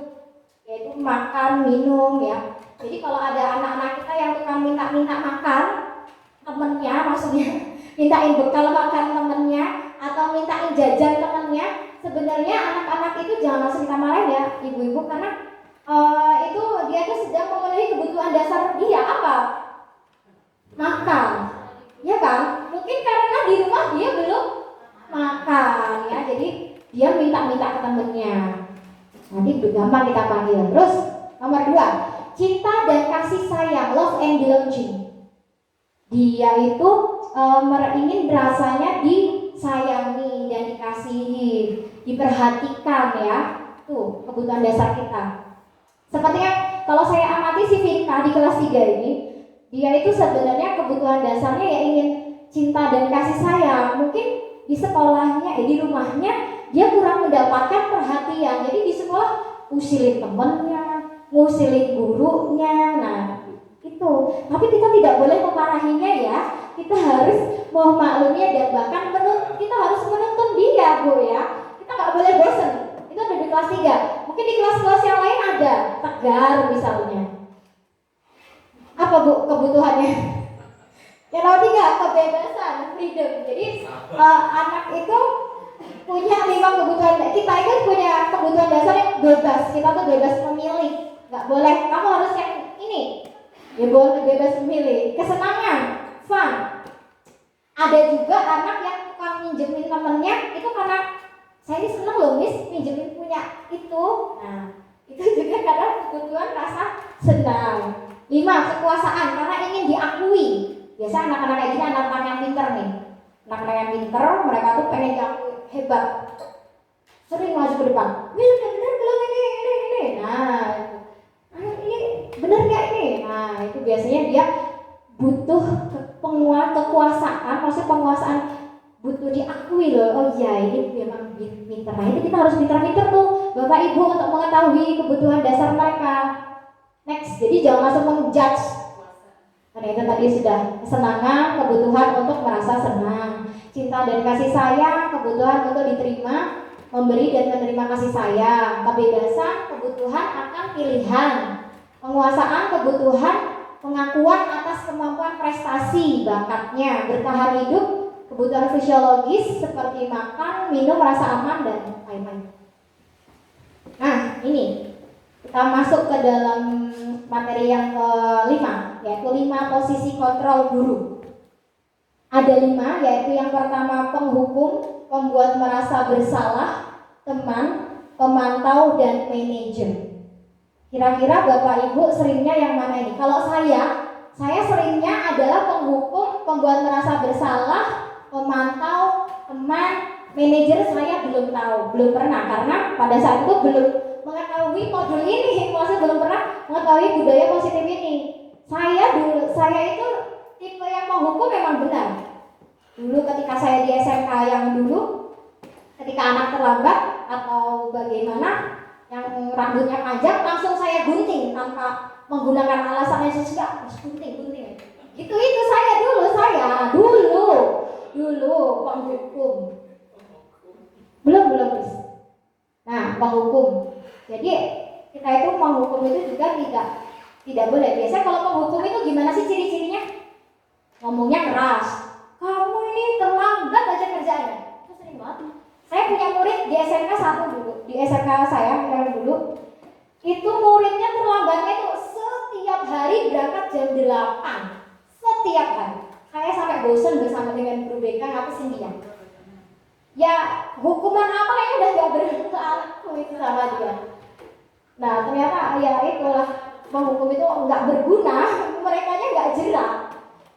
yaitu makan, minum ya. Jadi kalau ada anak-anak kita yang tukang minta-minta makan temennya, maksudnya mintain bekal makan temennya atau mintain jajan temennya, sebenarnya anak-anak itu jangan langsung kita marahin ya ibu-ibu, karena itu dia tuh sedang memenuhi kebutuhan dasar dia apa? Makan, ya kan? Mungkin karena di rumah dia belum makan ya, jadi dia minta-minta ke temennya. Nanti gampang kita panggil. Terus nomor 2, cinta dan kasih sayang, love and belonging. Dia itu ingin rasanya disayangi dan dikasihi, diperhatikan ya. Tuh kebutuhan dasar kita. Sepertinya kalau saya amati si Vinka di kelas 3 ini, dia itu sebenarnya kebutuhan dasarnya ya ingin cinta dan kasih sayang. Mungkin di sekolahnya, di rumahnya dia kurang mendapatkan perhatian. Jadi di sekolah usilin temennya, ngusilin gurunya. Nah itu, tapi kita tidak boleh memarahinya ya. Kita harus memahaminya dan bahkan kita harus menuntun dia Bu ya. Kita nggak boleh bosen. Itu ada di kelas 3. Mungkin di kelas-kelas yang lain ada tegar misalnya. Apa Bu kebutuhannya? Yang nomor 3, kebebasan, freedom. Jadi anak itu punya 5 kebutuhan. Kita itu punya kebutuhan dasar yang bebas. Kita tuh bebas memilih. Nggak boleh kamu harus yang ini. Ya boleh bebas memilih. Kesenangan, fun. Ada juga anak yang tukang minjemin temennya itu karena saya ini seneng loh miss minjemin punya itu. Nah itu juga karena kebutuhan rasa senang. 5, kekuasaan, karena ingin diakui. Biasa anak-anak kayak gini anak-anak yang pinter nih. Anak-anak yang pinter, mereka tuh pengen diakui hebat. Sering maju ke depan. Ini benar belum ini. Nah, ini benar nggak ini? Nah, itu biasanya dia butuh kekuasaan, maksudnya penguasaan, butuh diakui loh. Oh iya, ini memang pinter. Nah, itu kita harus pinter-pinter tuh, Bapak Ibu, untuk mengetahui kebutuhan dasar mereka. Next, jadi jangan langsung menjudge. Karena itu tadi sudah kesenangan, kebutuhan untuk merasa senang, cinta dan kasih sayang, kebutuhan untuk diterima, memberi dan menerima kasih sayang, kebebasan, kebutuhan akan pilihan, penguasaan, kebutuhan, pengakuan atas kemampuan prestasi, bakatnya, bertahan hidup, kebutuhan fisiologis seperti makan, minum, rasa aman dan lain-lain. Nah, ini kita masuk ke dalam materi yang ke-5, yaitu 5 posisi kontrol guru. Ada 5, yaitu yang pertama penghukum, pembuat merasa bersalah, teman, pemantau, dan manajer. Kira-kira Bapak Ibu seringnya yang mana ini? Kalau saya seringnya adalah penghukum, pembuat merasa bersalah, pemantau, teman, manajer saya belum tahu, belum pernah, karena pada saat itu belum mengetahui modul ini, maksudnya belum pernah mengetahui budaya positif ini. Saya itu tipe yang menghukum memang benar. Dulu ketika saya di SMK yang dulu, ketika anak terlambat atau bagaimana, yang rambutnya panjang, langsung saya gunting tanpa menggunakan alasan yang sesuai. Gunting. Itu saya dulu penghukum. Belum. Nah, penghukum. Jadi kita itu menghukum itu juga tidak boleh. Biasanya kalau penghukum itu gimana sih ciri-cirinya? ngomongnya keras. Kamu ini terlambat aja kerjaannya. Itu sering banget. Saya punya murid di SMK satu dulu, di SMK saya yang dulu. Itu muridnya terlambatnya itu setiap hari berangkat jam 8. Setiap hari. Saya sampai bosan bersama dengan guru BK ngapusin dia. Ya hukuman apa ya udah gak berlaku itu sama dia. Nah ternyata ya itulah, menghukum itu nggak berguna, mereka nya nggak jerak.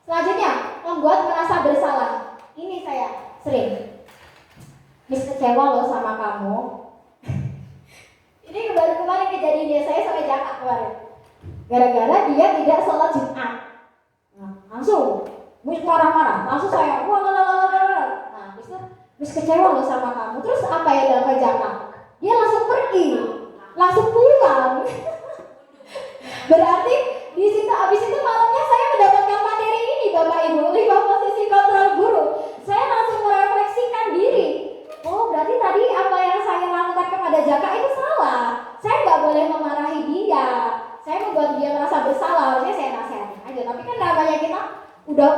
Selanjutnya membuat merasa bersalah. Ini saya sering, Miss kecewa loh sama kamu. Ini baru kemarin kejadiannya saya sampai Jakarta kemarin. Gara-gara dia tidak sholat Jumat. Nah, langsung Miss marah-marah, langsung saya wah. Nah, Miss kecewa loh sama kamu. Terus apa yang dia kerjakan? Dia langsung pergi, langsung pulang. Berarti di situ abis itu malamnya saya mendapatkan materi ini Bapak Ibu, 5 posisi kontrol guru. Saya langsung merefleksikan diri. Oh berarti tadi apa yang saya lakukan kepada Jaka itu salah. Saya nggak boleh memarahi dia. Saya membuat dia merasa bersalah. Harusnya saya nasihatin aja. Tapi kan namanya kita udah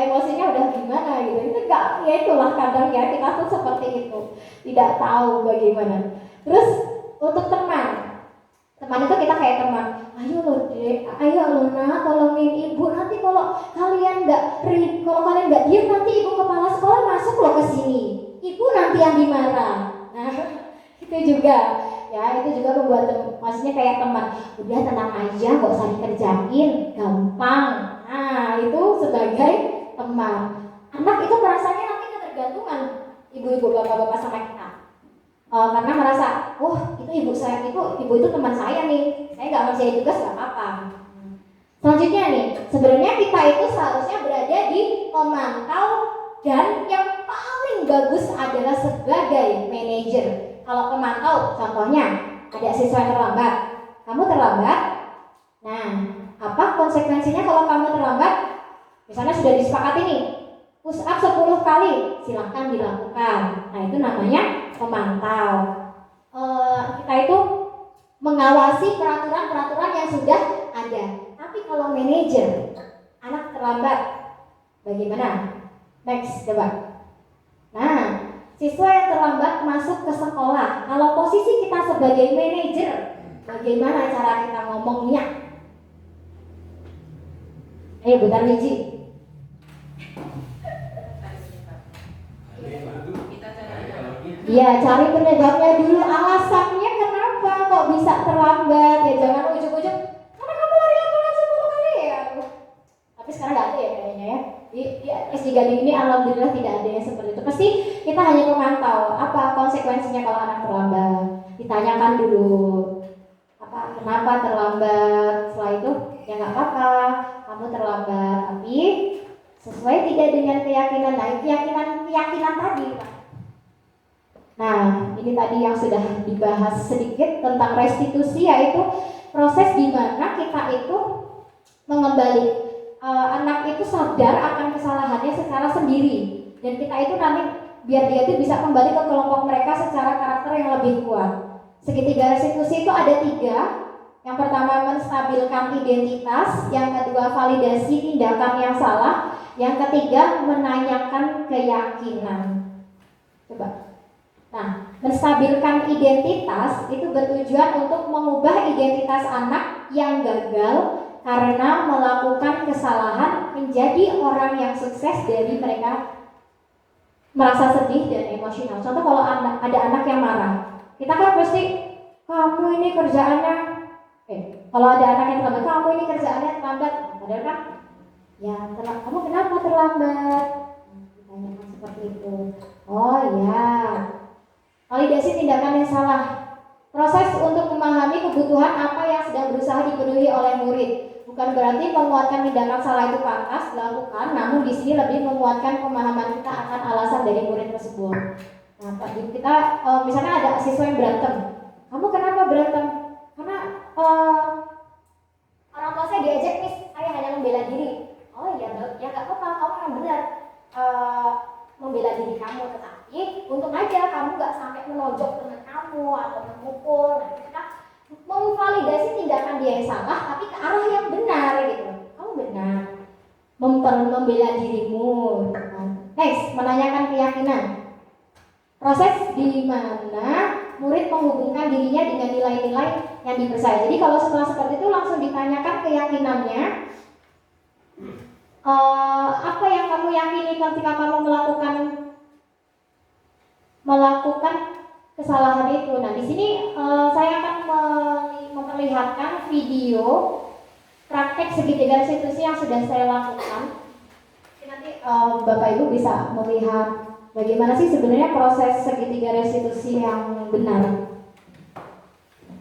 emosinya udah gimana gitu. Itu enggak, ya itulah kadang ya kita tuh seperti itu. Tidak tahu bagaimana. Terus untuk teman itu kita kayak teman. Ayo loh dek, ayo loh nak, tolongin ibu. Nanti kalau kalian nggak diam nanti ibu kepala sekolah masuk loh ke sini. Ibu nanti yang dimarah. Nah itu juga ya, itu juga membuat maksudnya kayak teman. Udah tenang aja, nggak usah dikerjain, gampang. Nah itu sebagai teman. Anak itu merasanya nanti ketergantungan ibu-ibu bapak-bapak sama kita. Karena merasa, oh itu ibu itu teman saya nih, saya nggak ngerjain tugas nggak apa-apa. Selanjutnya nih, sebenarnya kita itu seharusnya berada di pemantau dan yang paling bagus adalah sebagai manajer. Kalau pemantau, contohnya ada siswa yang terlambat, kamu terlambat. Nah, apa konsekuensinya kalau kamu terlambat? Misalnya sudah disepakati nih, push up 10 kali, silahkan dilakukan. Nah itu namanya pemantau. Kita itu mengawasi peraturan-peraturan yang sudah ada. Tapi kalau manajer, anak terlambat, bagaimana? Next, coba. Nah, siswa yang terlambat masuk ke sekolah. Kalau posisi kita sebagai manajer, bagaimana cara kita ngomongnya? Ayo, bentar Niji. Ya, cari penyebabnya dulu, alasannya kenapa kok bisa terlambat. Ya jangan ujuk-ujuk karena kamu lari lapangan 10 kali ya. Tapi sekarang nggak ada ya kayaknya ya. Di SD Gading ini alhamdulillah tidak ada yang seperti itu. Pasti kita hanya memantau apa konsekuensinya kalau anak terlambat. Ditanyakan dulu kenapa terlambat. Setelah itu ya nggak apa-apa, kamu terlambat, tapi sesuai tidak dengan keyakinan. Nah, keyakinan tadi, Pak. Nah, ini tadi yang sudah dibahas sedikit tentang restitusi, yaitu proses di mana kita itu mengembali anak itu sadar akan kesalahannya secara sendiri, dan kita itu nanti biar dia itu bisa kembali ke kelompok mereka secara karakter yang lebih kuat. Segitiga restitusi itu ada 3. Yang pertama menstabilkan identitas, yang kedua validasi tindakan yang salah, yang ketiga menanyakan keyakinan. Coba. Nah, menstabilkan identitas itu bertujuan untuk mengubah identitas anak yang gagal karena melakukan kesalahan menjadi orang yang sukses dari mereka merasa sedih dan emosional. Contoh kalau ada anak yang marah, kita kan pasti kamu ini kerjaannya kalau ada anak yang terlambat, kamu ini kerjaannya terlambat. Padahal kan ya kamu kenapa terlambat? Ditanyakan seperti itu. Oh ya, validasi tindakan yang salah. Proses untuk memahami kebutuhan apa yang sedang berusaha dipenuhi oleh murid. Bukan berarti menguatkan tindakan salah itu pantas dilakukan, namun di sini lebih menguatkan pemahaman kita akan alasan dari murid tersebut. Nah, kita misalnya ada siswa yang berantem. Kamu kenapa berantem? Karena orang tua saya diajak, Miss, saya hanya membela diri. Oh ya nggak apa-apa, kamu yang benar membela diri kamu, tetapi untung aja kamu nggak sampai menojok teman kamu atau memukul. Nah, kita memvalidasi tindakan dia yang salah, tapi ke arah yang benar gitu. Kamu benar. membela dirimu. Next, menanyakan keyakinan. Proses di mana murid menghubungkan dirinya dengan nilai-nilai yang dipercaya. Jadi kalau setelah seperti itu langsung ditanyakan keyakinannya. Apa yang kamu yakini ketika kamu melakukan kesalahan itu? Nah, di sini saya akan memperlihatkan video praktek segitiga restitusi yang sudah saya lakukan. Nanti Bapak Ibu bisa melihat bagaimana sih sebenarnya proses segitiga restitusi yang benar.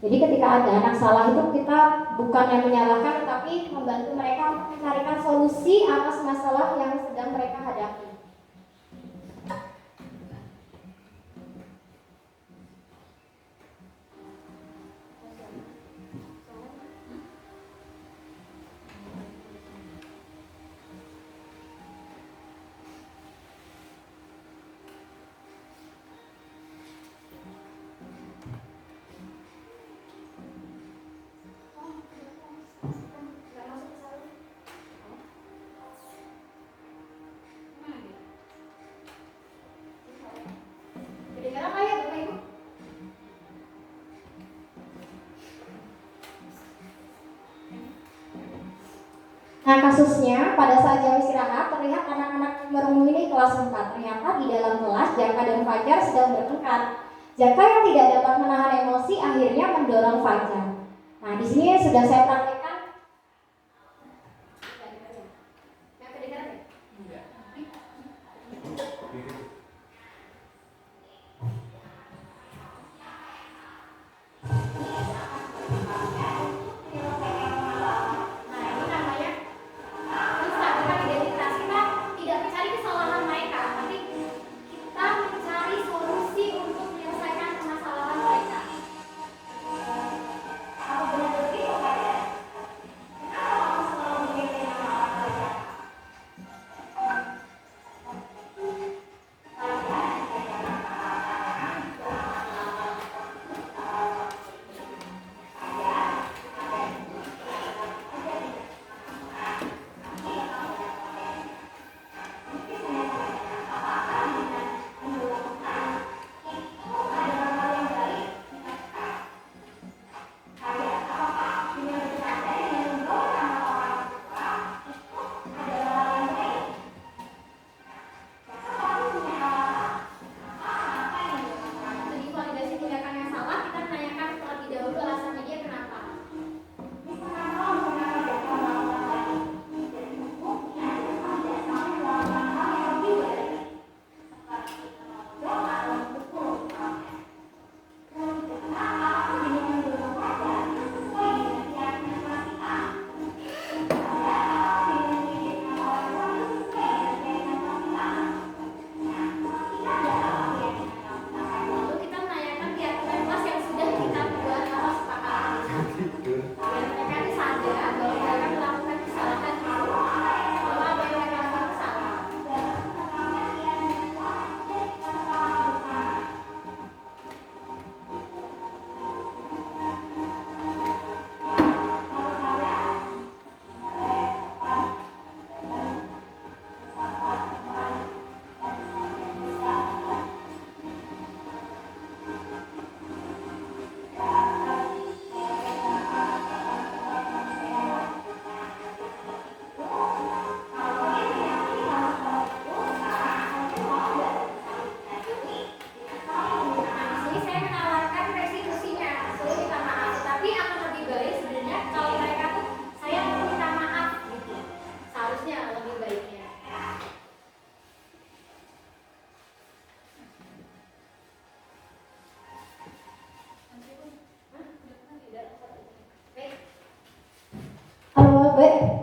Jadi ketika ada anak salah itu kita bukan yang menyalahkan, tetapi membantu mereka mencarikan solusi atas masalah yang sedang mereka hadapi. Kedengaran nggak ya Bapak Ibu? Nah, kasusnya pada saat jam istirahat terlihat anak-anak merungu ini kelas 4. Ternyata di dalam kelas Jaka dan Fajar sedang bertengkar. Jaka yang tidak dapat menahan emosi akhirnya mendorong Fajar. Nah, di sini sudah saya praktekkan. Nggak kedengaran ya?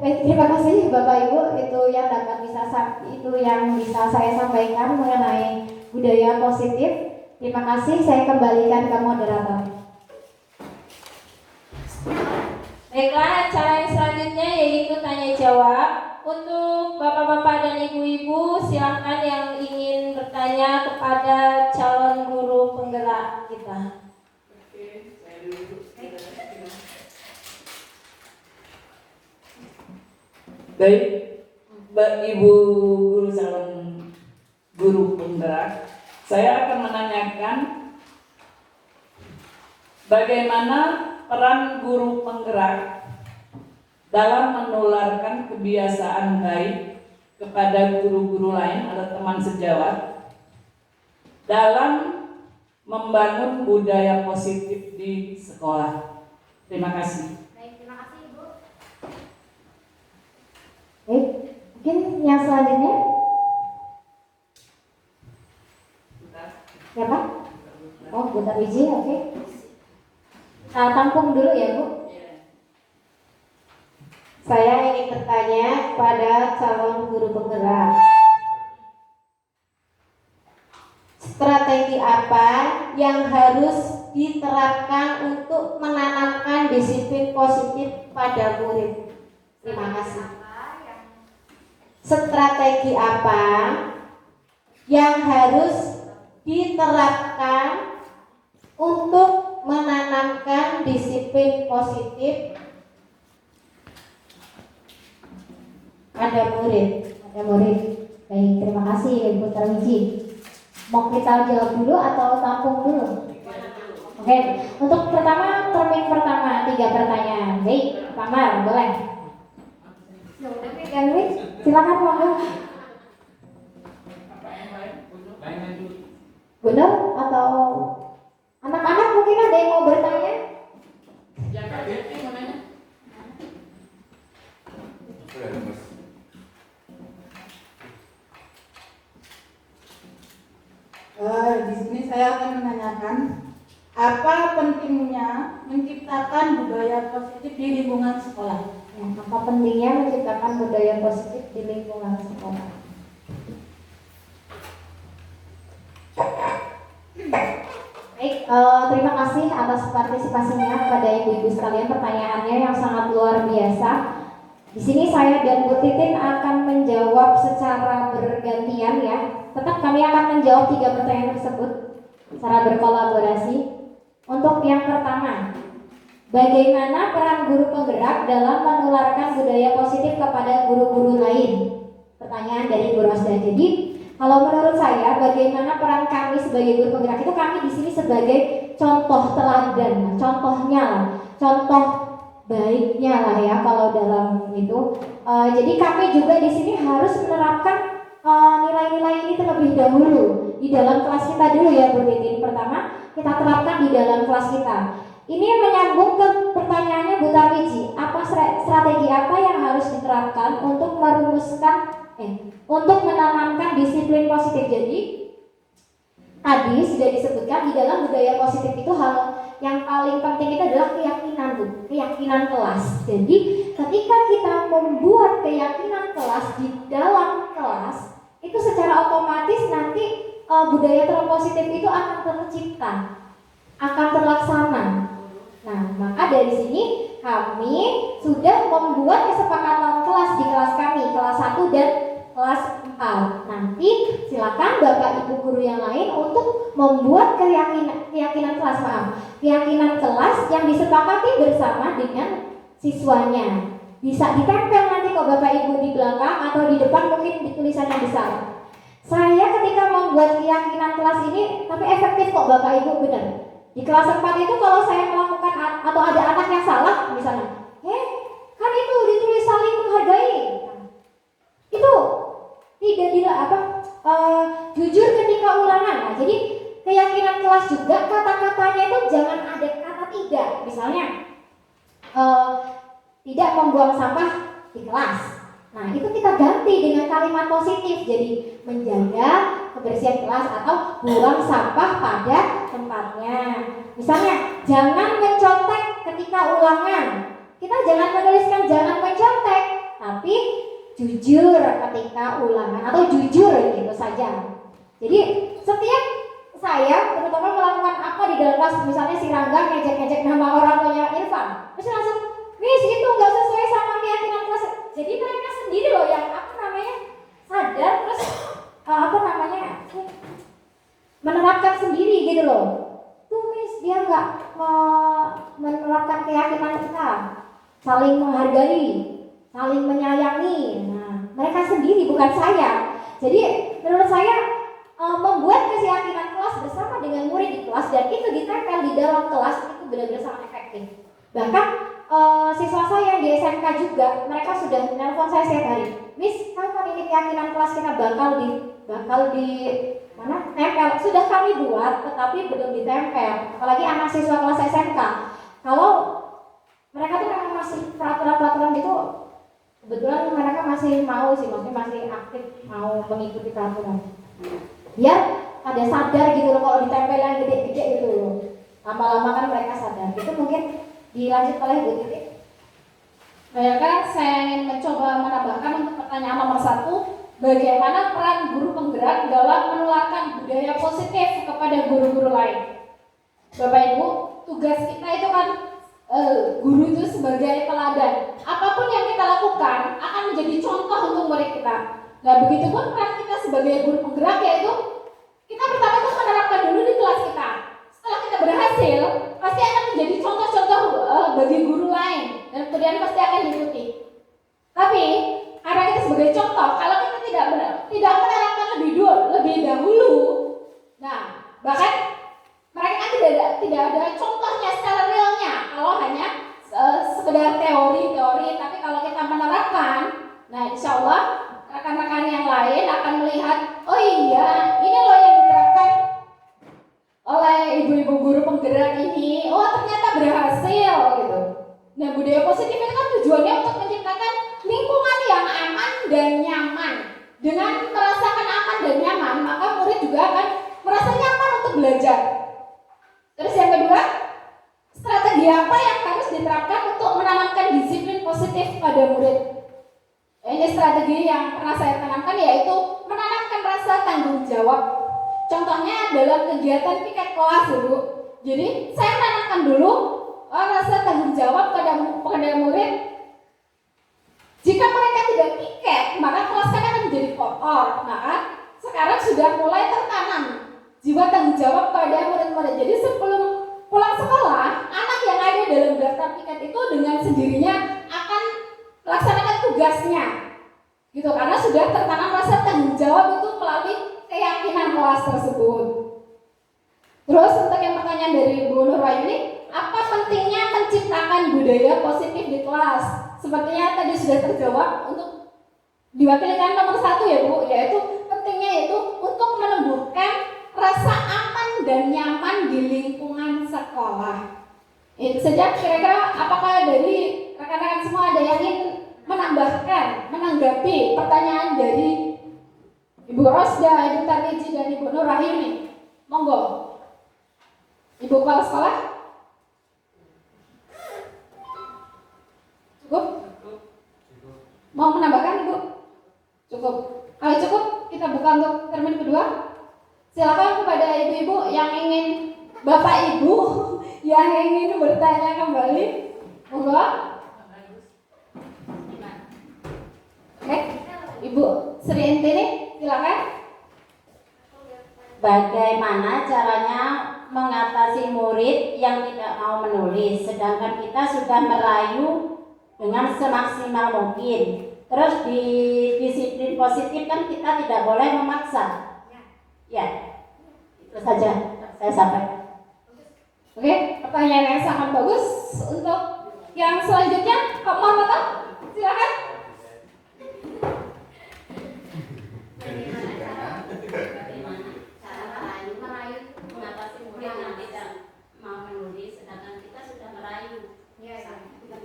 Terima kasih Bapak Ibu, itu yang bisa saya sampaikan mengenai budaya positif. Terima kasih, saya kembalikan ke moderator. Baiklah, acara yang selanjutnya yaitu tanya jawab. Untuk bapak-bapak dan ibu-ibu, silakan yang ingin bertanya kepada calon guru penggerak kita. Baik, Ibu guru calon guru penggerak, saya akan menanyakan bagaimana peran guru penggerak dalam menularkan kebiasaan baik kepada guru-guru lain atau teman sejawat dalam membangun budaya positif di sekolah. Terima kasih. Baik, terima kasih Ibu. Mungkin yang selanjutnya siapa? Oh, Bu Tarmizi, oke. Tampung dulu ya Bu. Saya ingin bertanya pada calon guru penggerak. Strategi apa yang harus diterapkan untuk menanamkan disiplin positif pada murid? Terima kasih. Strategi apa yang harus diterapkan untuk menanamkan disiplin positif pada murid? Baik, terima kasih Ibu Tarmizi. Mau kita jawab dulu atau tampung dulu? Oke, untuk pertama, termin pertama 3 pertanyaan. Baik, Pak Mar, boleh. Silakan monggo. Benar atau anak-anak mungkin ada yang mau bertanya? Di sini saya akan menanyakan apa pentingnya menciptakan budaya positif di lingkungan sekolah. Ya, apa pentingnya menciptakan budaya positif di lingkungan sekolah? Baik, terima kasih atas partisipasinya pada ibu-ibu sekalian, pertanyaannya yang sangat luar biasa. Di sini saya dan Bu Titin akan menjawab secara bergantian ya. Tetap kami akan menjawab 3 pertanyaan tersebut secara berkolaborasi. Untuk yang pertama, bagaimana peran guru penggerak dalam menularkan budaya positif kepada guru-guru lain? Pertanyaan dari Bu Rosda. Jadi, kalau menurut saya, bagaimana peran kami sebagai guru penggerak itu, kami di sini sebagai contoh teladan, contohnya lah, contoh baiknya lah ya kalau dalam itu. Jadi kami juga di sini harus menerapkan nilai-nilai ini terlebih dahulu di dalam kelas kita dulu ya Bu Titin. Pertama, kita terapkan di dalam kelas kita. Ini menyambung ke pertanyaannya Bu Tarmizi, apa strategi apa yang harus diterapkan untuk untuk menanamkan disiplin positif. Jadi tadi sudah disebutkan di dalam budaya positif itu hal yang paling penting itu adalah keyakinan Bu, keyakinan kelas. Jadi ketika kita membuat keyakinan kelas di dalam kelas, itu secara otomatis nanti budaya positif itu akan tercipta, akan terlaksana. Nah, maka dari sini kami sudah membuat kesepakatan kelas di kelas kami, kelas 1 dan kelas 4. Nanti silakan Bapak Ibu guru yang lain untuk membuat keyakinan kelas, keyakinan kelas yang disepakati bersama dengan siswanya. Bisa ditempel nanti kok Bapak Ibu di belakang atau di depan, mungkin di tulisannya besar. Saya ketika membuat keyakinan kelas ini, tapi efektif kok Bapak Ibu, benar. Di kelas 4 itu kalau saya melakukan atau ada anak yang salah misalnya, kan itu ditulis saling menghargai. Itu tidak jujur ketika ulangan. Nah, jadi keyakinan kelas juga kata-katanya itu jangan ada kata tidak. Misalnya tidak membuang sampah di kelas. Nah, itu kita ganti dengan kalimat positif. Jadi menjaga kebersihan kelas atau buang sampah pada tempatnya. Misalnya, jangan mencontek ketika ulangan. Kita jangan menuliskan jangan mencontek, tapi jujur ketika ulangan atau jujur gitu saja. Jadi setiap saya terutama melakukan apa di dalam kelas, misalnya si Rangga ngejek-ngejek nama orang tuanya Irfan, terus langsung, Miss itu nggak sesuai sama keyakinan kelas. Jadi mereka sendiri loh yang sadar terus menerapkan sendiri gitu loh. Tuh Miss dia nggak menerapkan keyakinan kita, saling menghargai, saling menyayangi. Nah, mereka sendiri, bukan saya. Jadi menurut saya membuat keyakinan kelas bersama dengan murid di kelas dan itu ditempel di dalam kelas itu benar-benar sangat efektif. Bahkan siswa saya yang di SMK juga, mereka sudah menelpon saya setiap hari. Miss, kapan ini keyakinan kelas kita bakal di mana? Tempel. Sudah kami buat, tetapi belum ditempel. Apalagi anak siswa kelas SMK. Kalau mereka tuh memang masih peraturan gitu, kebetulan mereka masih mau sih, maksudnya masih aktif mau mengikuti peraturan. Biar pada sadar gitu loh, kalau ditempel yang gede-gede gitu loh. Lama-lama kan mereka sadar. Itu mungkin dilanjut oleh Bu Titi. Baiklah, saya ingin mencoba menambahkan untuk pertanyaan nomor 1, bagaimana peran guru penggerak dalam menularkan budaya positif kepada guru-guru lain? Bapak Ibu, tugas kita itu kan guru itu sebagai teladan. Apapun yang kita lakukan akan menjadi contoh untuk murid kita. Nah, begitu pun peran kita sebagai guru penggerak, yaitu kita pertama itu menerapkan dulu di kelas kita. Setelah kita berhasil, pasti akan menjadi contoh-contoh bagi guru lain dan kemudian pasti akan diikuti. Tapi karena kita sebagai contoh, kalau kita tidak menerapkan lebih dahulu, nah bahkan mereka tidak ada contohnya secara realnya. Kalau hanya sekedar teori, tapi kalau kita menerapkan, nah insya Allah rekan-rekan yang lain akan melihat, oh iya, ini loh yang diterapkan oleh ibu-ibu guru penggerak ini, oh ternyata berhasil gitu. Nah, budaya positif itu kan tujuannya untuk menciptakan lingkungan yang aman dan nyaman. Dengan merasakan aman dan nyaman, maka murid juga akan merasa nyaman untuk belajar. Terus yang kedua, strategi apa yang harus diterapkan untuk menanamkan disiplin positif pada murid? Ini strategi yang pernah saya tanamkan, yaitu menanamkan rasa tanggung jawab. Contohnya dalam kegiatan piket kelas, Ibu. Jadi saya menanamkan dulu rasa tanggung jawab pada murid. Jika mereka tidak piket, maka kelas kan akan menjadi kotor. Maka sekarang sudah mulai tertanam jiwa tanggung jawab pada murid-murid. Jadi sebelum pulang sekolah, anak yang ada dalam daftar piket itu dengan sendirinya akan melaksanakan tugasnya, gitu. Karena sudah tertanam rasa tanggung jawab itu melalui keyakinan kelas tersebut. Terus untuk yang pertanyaan dari Bu Nurwayuni, apa pentingnya menciptakan budaya positif di kelas? Sepertinya tadi sudah terjawab. Untuk diwakilkan nomor 1 ya Bu, yaitu pentingnya itu untuk menumbuhkan rasa aman dan nyaman di lingkungan sekolah. Itu saja. Kira-kira apakah dari rekan-rekan semua ada yang ingin menambahkan, menanggapi pertanyaan dari Ibu Rosda, Ibu Tarmiji, dan Ibu Nurwayuni? Monggo. Ibu kepala sekolah? Cukup? Mau menambahkan Ibu? Cukup. Kalau cukup, kita buka untuk termin kedua. Silakan kepada ibu-ibu yang ingin, bapak ibu yang ingin bertanya kembali. Monggo. Oke, Ibu Sri Intini, silakan. Bagaimana caranya mengatasi murid yang tidak mau menulis, sedangkan kita sudah merayu dengan semaksimal mungkin. Terus di disiplin positif kan kita tidak boleh memaksa. Ya, itu saja saya sampaikan. Oke, pertanyaan yang sangat bagus. Untuk yang selanjutnya, Kak Muhammad, silakan. Merayu mengatasi murid yang tidak mau menulis, sedangkan kita sudah merayu. Tapi kita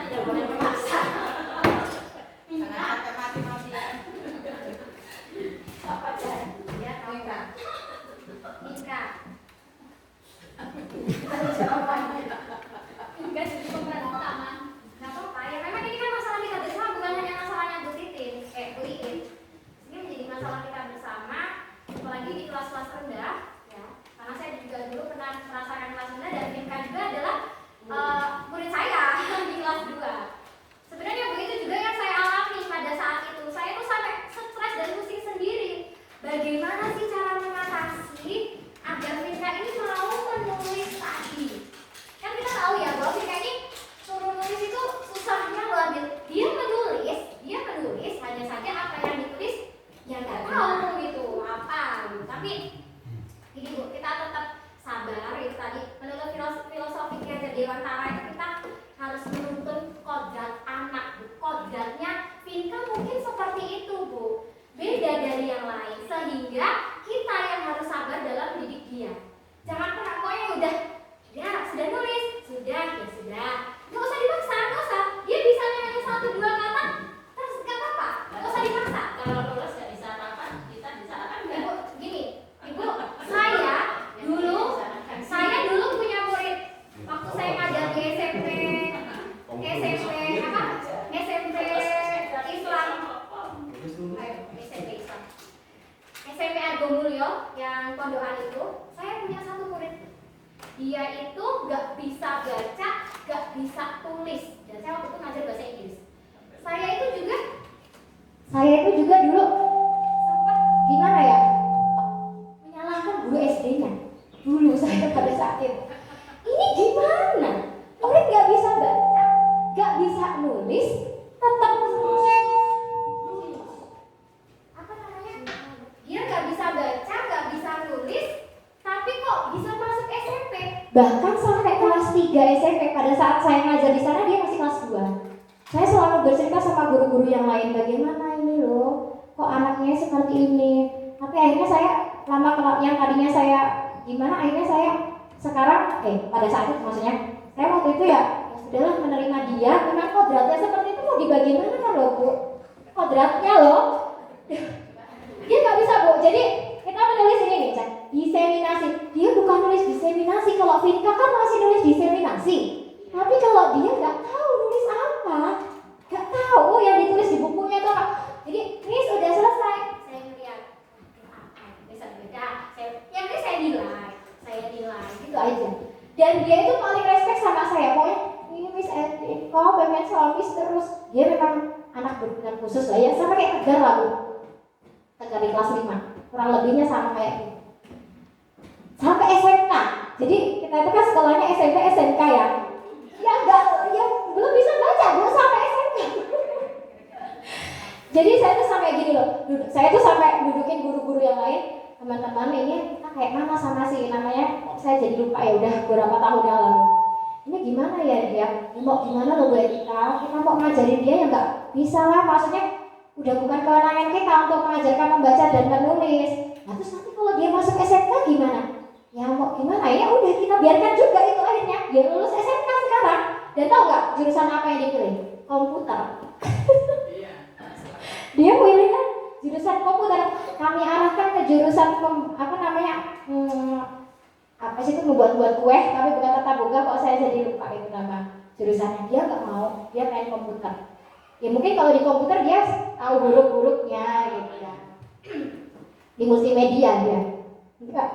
tidak boleh memaksa. Minta mati-matian. Apa aja? Ya, Mika. Enggak jadi pemeran utama. Nggak apa-apa ya, memang ini kan masalah kita bersama, bukan hanya masalahnya Bu Iin. Ini menjadi masalah kita bersama, apalagi di kelas-kelas rendah ya. Karena saya juga dulu pernah merasakan kelas rendah, dan Mika juga adalah murid saya di kelas 2. Sebenarnya begitu juga yang saya alami pada saat itu. Saya tuh sampai stres dan pusing sendiri. Bagaimana sih cara mengatasi agar Mika ini mau menulis tadi? Dewantara itu kita harus menuntun kodrat anak, Bu. Kodratnya Vinka mungkin seperti itu, Bu. Beda dari yang lain, sehingga kita yang harus sabar dalam mendidik dia. Jangan pernah pokoknya udah, ya sudah nulis, sudah, ya sudah. Nggak usah dipaksa, nggak usah. Dia bisanya hanya 1-2 kata, terus nggak apa-apa, nggak usah dipaksa. Kalau lulus nggak bisa apa-apa, kita disalahkan nggak? Ibu, gini, Ibu, saya dulu punya murid waktu saya ngajar di SMP apa? SMP Islam. Ayo, SMP Islam. SMP Argo Mulyo yang pondokan itu, saya punya satu murid. Dia itu nggak bisa baca, nggak bisa tulis. Dan saya waktu itu ngajar bahasa Inggris. Saya itu juga dulu sempat gimana ya? Menyalahkan guru SD-nya. Dulu saya pada saat itu. Ini gimana? Murid nggak bisa baca, nggak bisa nulis, tetap apa namanya? Dia nggak bisa baca, nggak bisa nulis, tapi kok bisa masuk SMP? Bahkan sampai kelas 3 SMP pada saat saya ngajar di sana dia masih kelas 2. Saya selalu bercerita sama guru-guru yang lain, bagaimana ini loh, kok anaknya seperti ini. Tapi akhirnya saya yang tadinya saya gimana, akhirnya saya sekarang pada saat itu maksudnya saya waktu itu ya sudahlah menerima dia. Memang kodratnya seperti itu, mau dibagaimanakan loh, Bu, kodratnya loh. Dia nggak bisa, Bu. Jadi kita menulis ini nih, Cak, diseminasi. Dia bukan nulis diseminasi. Kalau Vinka kan masih nulis diseminasi. Tapi kalau dia nggak tahu nulis apa, nggak tahu yang ditulis di bukunya itu apa. Jadi ini sudah selesai. Saya ngeliat, bisa beda. Yang ini saya nilai, gitu aja. Dan dia itu paling respect sama saya. Pokoknya ini Miss Edith, kau pengen sama Miss terus. Dia memang anak berkebutuhan khusus lah ya, sama kayak Tegar lah, Bu. Tegar di kelas 5, kurang lebihnya sama kayak ini. Sampai SMK. Jadi kita itu kan sekolahnya SMP SMK ya. Ya belum bisa baca, Bu, sampai SMK. Jadi saya tuh sampai gini loh. Saya tuh sampai dudukin guru-guru yang lain. Teman-teman, ini kita kayak mana sama si namanya, saya jadi lupa ya, udah beberapa tahun yang lalu. Ini gimana ya dia? Mau gimana loh buat kita mau ngajarin dia ya nggak bisa lah, maksudnya udah bukan kewenangan kita untuk mengajarkan membaca dan menulis. Nah terus nanti kalau dia masuk SMK gimana? Ya mau gimana ya, udah kita biarkan juga itu akhirnya. Dia lulus SMK sekarang. Dan tahu nggak jurusan apa yang dipilih? Komputer. Dia pilihnya jurusan komputer. Kami arahkan ke jurusan apa sih itu, membuat kue, tapi bukan tata boga. Kok saya jadi lupa itu nama jurusannya. Dia nggak mau, dia pengen komputer. Ya mungkin kalau di komputer dia tahu huruf-hurufnya gitu ya. Di multimedia dia.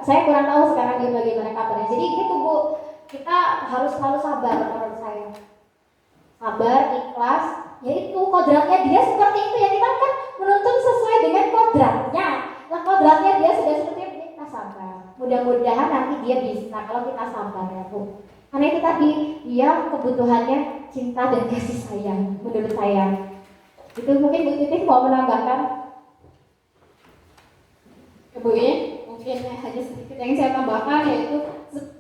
Saya kurang tahu sekarang dia bagaimana kabarnya. Jadi gitu, Bu, kita harus selalu sabar menurut saya. Sabar, ikhlas. Yaitu kodratnya dia seperti itu ya, kita kan menuntun sesuai dengan kodratnya. Nah kodratnya dia sudah seperti itu, kita sabar. Mudah-mudahan nanti dia bisa kalau kita sabar ya, Bu. Karena itu tadi dia kebutuhannya cinta dan kasih sayang menurut saya. Itu mungkin Bu Titik mau menambahkan. Bu ini mungkin hanya sedikit yang saya tambahkan, yaitu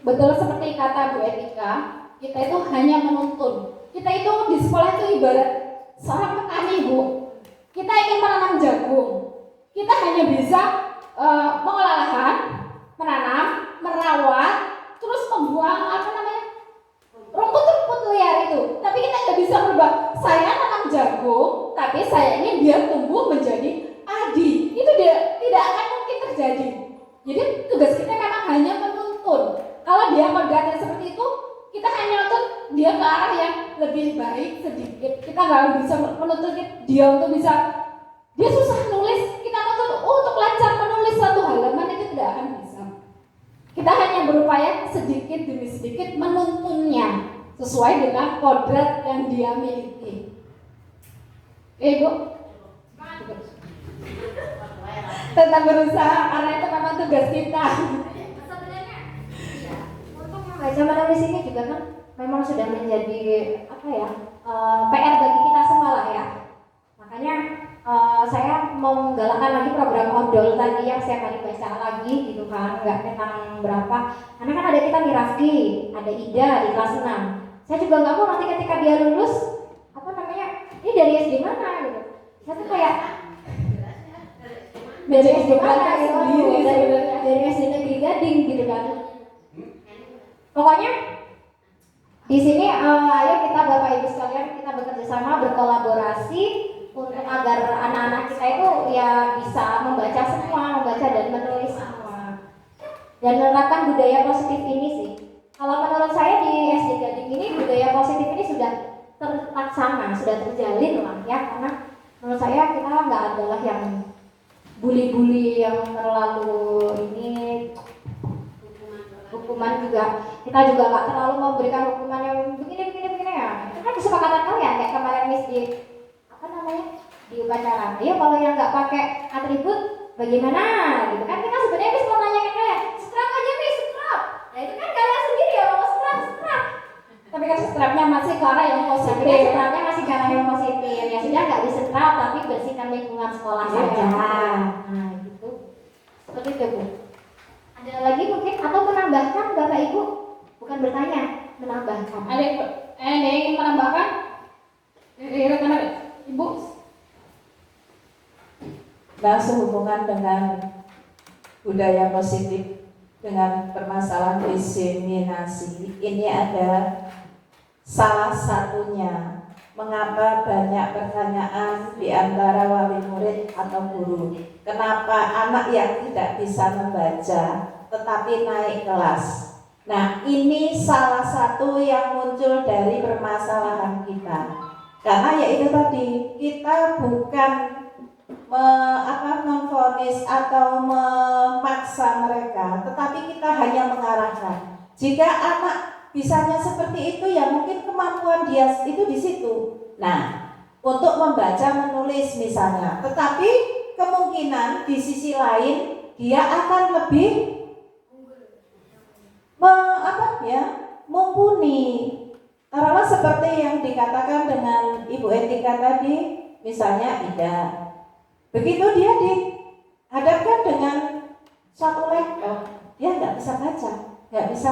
betul seperti kata Bu Etika, kita itu hanya menuntun. Kita itu di sekolah itu ibarat seorang petani, Bu. Kita ingin menanam jagung, kita hanya bisa mengolah lahan, menanam, merawat, terus membuang rumput-rumput liar itu. Tapi kita nggak bisa berubah. Saya tanam jagung, tapi saya ingin dia tumbuh menjadi padi. Itu tidak akan mungkin terjadi. Jadi tugas kita memang hanya menuntun. Kalau dia kodratnya seperti itu, kita hanya menuntun dia ke arah yang lebih baik sedikit. Kita nggak bisa menuntun dia untuk bisa, dia susah nulis, kita menuntun untuk lancar menulis satu halaman, itu tidak akan bisa. Kita hanya berupaya sedikit demi sedikit menuntunnya sesuai dengan kodrat yang dia miliki. Bu, tetap berusaha karena itu memang tugas kita. Sebenarnya Untuk membaca menulis ini juga kan memang sudah menjadi PR bagi kita semua lah ya. Makanya saya mau menggalakkan lagi program odol tadi yang setiap hari baca lagi gitu kan, nggak tentang berapa. Karena kan ada kita nih Rafki, ada Ida di kelas 6. Saya juga nggak mau nanti ketika dia lulus, apa namanya, ini dari SD mana gitu. Saya tuh kayak dari SD mana gitu, dari SD Negeri Gading gitu kan. Pokoknya di sini ayo kita Bapak Ibu sekalian kita bekerja sama, berkolaborasi untuk agar anak-anak kita itu ya bisa membaca semua, membaca dan menulis semua, dan menerapkan budaya positif ini sih. Kalau menurut saya di SD Gading ini budaya positif ini sudah terlaksana, sudah terjalin lah ya, karena menurut saya kita nggak adalah yang bully-bully yang terlalu ini. Hukuman juga kita juga nggak terlalu memberikan hukuman yang begini ya. Itu kan kesepakatan kalian kayak kemarin Miss di apa namanya di upacara. Ayo kalau yang nggak pakai atribut bagaimana gitu kan, kita sebenarnya Miss mau nanya kayak strap aja Miss, strap. Nah itu kan kalian sendiri ya mau strap. Tapi kan strapnya masih ke arah yang positif. Strapnya masih ke arah yang positif. Ya sudah nggak di strap tapi bersihkan lingkungan sekolah saja. Nah gitu. Seperti itu Bu. Ada lagi mungkin atau menambahkan Bapak Ibu? Bukan bertanya, menambahkan. Ada yang ingin menambahkan? Rekan Ibu? Nah, sehubungan dengan budaya positif dengan permasalahan diseminasi, ini ada salah satunya mengapa banyak pertanyaan di antara wali murid atau guru. Kenapa anak yang tidak bisa membaca tetapi naik kelas? Nah, ini salah satu yang muncul dari permasalahan kita. Karena yaitu tadi, kita bukan memvonis atau memaksa mereka, tetapi kita hanya mengarahkan. Jika anak bisanya seperti itu, ya mungkin kemampuan dia itu di situ. Nah, untuk membaca menulis misalnya, tetapi kemungkinan di sisi lain dia akan lebih mumpuni. Karena seperti yang dikatakan dengan Ibu Etika tadi, misalnya Ida, begitu dia dihadapkan dengan satu laptop, dia nggak bisa baca, nggak bisa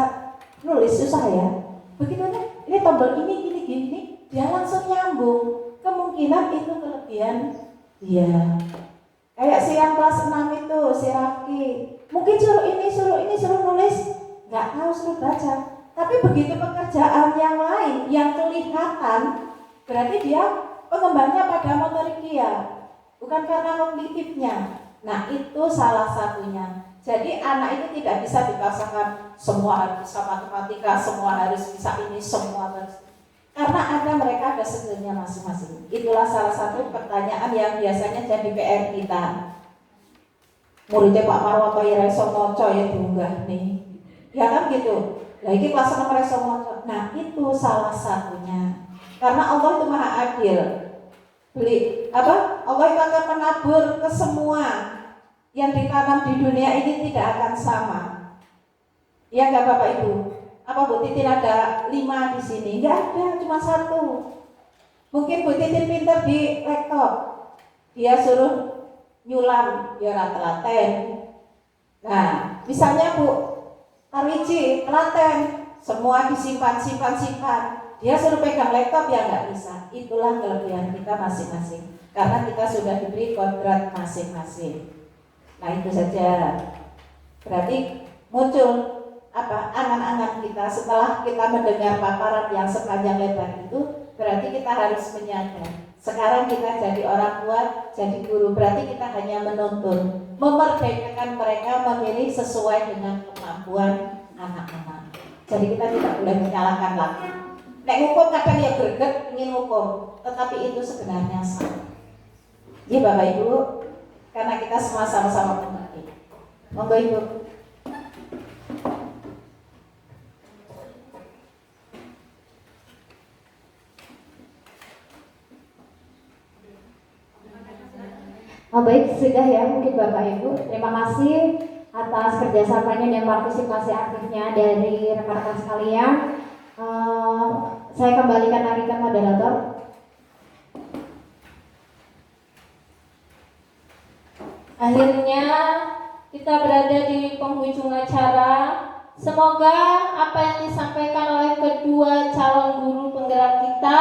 nulis, susah ya. Begitu ini tombol gini, dia langsung nyambung. Kemungkinan itu kelebihan dia. Kayak si yang kelas 6 itu, si Rafki, mungkin suruh ini, suruh nulis, nggak tahu, suruh baca. Tapi begitu pekerjaan yang lain yang kelihatan, berarti dia pengembangnya pada motorik dia, bukan karena kognitifnya. Nah, itu salah satunya. Jadi anak itu tidak bisa dipaksakan semua harus bisa matematika, semua harus bisa ini, semua harus. Karena mereka ada skillnya masing-masing. Itulah salah satu pertanyaan yang biasanya jadi PR kita. Muridnya Pak Marwoto ya iso maca ya diunggah nih. Ya kan gitu. Lagi kelas 6 iso maca. Nah, itu salah satunya. Karena Allah itu Maha Adil. Allah itu akan menabur ke semua yang ditanam di dunia ini tidak akan sama. Ya enggak Bapak Ibu? Apa Bu Titin ada 5 di sini? Enggak ada, cuma 1. Mungkin Bu Titin pinter di laptop, dia suruh nyulam, dia telaten. Nah, misalnya Bu Tarwiji telaten, semua disimpan. Dia suruh pegang laptop ya nggak bisa. Itulah kelebihan kita masing-masing. Karena kita sudah diberi kodrat masing-masing. Nah itu saja. Berarti muncul angan-angan kita setelah kita mendengar paparan yang sepanjang lebar itu, berarti kita harus menyadari. Sekarang kita jadi orang tua, jadi guru, berarti kita hanya menuntun, memerdekakan mereka memilih sesuai dengan kemampuan anak-anak. Jadi kita tidak boleh menyalahkan lagi. Nek hukum kadang ya greget ingin hukum, tetapi itu sebenarnya salah. Ya Bapak Ibu, karena kita semua sama-sama mengerti. Monggo Ibu. Baik, sudah ya mungkin Bapak Ibu. Terima kasih atas kerjasamanya dan partisipasi aktifnya dari rekan-rekan sekalian. Saya kembalikan lagi ke moderator. akhirnya kita berada di penghujung acara. Semoga apa yang disampaikan oleh kedua calon guru penggerak kita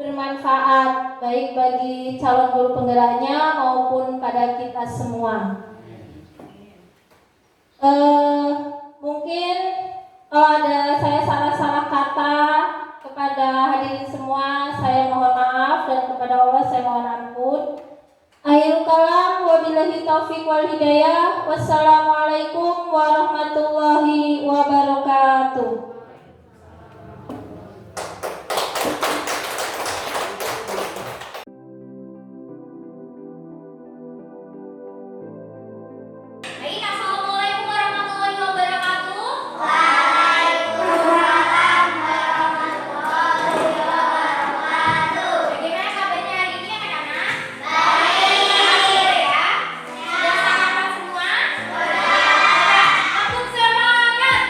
bermanfaat baik bagi calon guru penggeraknya maupun pada kita semua. Mungkin kalau ada saya salah-salah kata kepada hadirin semua, saya mohon maaf, dan kepada Allah saya mohon ampun. Akhirul kalam, wabillahi taufiq wal hidayah. Wassalamualaikum warahmatullahi wabarakatuh. Baik, assalamualaikum warahmatullahi wabarakatuh. Bagaimana kabarnya hari ini anak-anak? Baik ya. Sudah sarapan semua? Langsung semangat.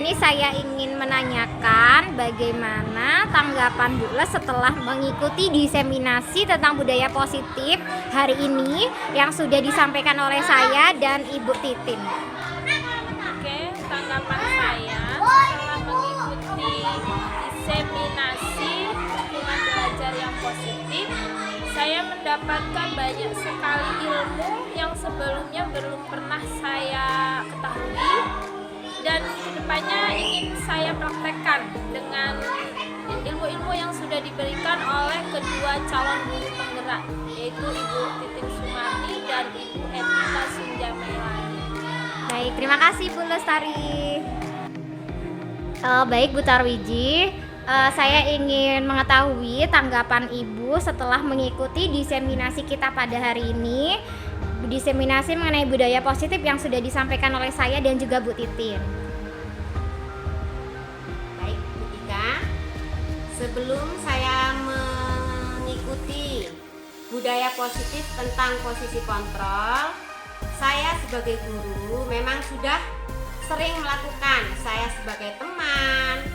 ini saya ingin menanyakan bagaimana tanggapan Bu Les setelah mengikuti diseminasi tentang budaya positif hari ini yang sudah disampaikan oleh saya dan Ibu Titin. Oke, tanggapan saya setelah mengikuti diseminasi lingkungan belajar yang positif, saya mendapatkan banyak sekali ilmu yang sebelumnya belum pernah saya ketahui dan kedepannya ingin saya praktekkan dengan ilmu-ilmu yang sudah diberikan oleh kedua calon guru penggerak, yaitu Ibu Titin Sumarni dan Ibu Etika Sunjamelani. Baik, terima kasih Bu Lestari. Baik Bu Tarwiji, saya ingin mengetahui tanggapan Ibu setelah mengikuti diseminasi kita pada hari ini, diseminasi mengenai budaya positif yang sudah disampaikan oleh saya dan juga Bu Titin. Baik, Bu Tika. Sebelum saya mengikuti budaya positif tentang posisi kontrol, saya sebagai guru memang sudah sering melakukan. Saya sebagai teman,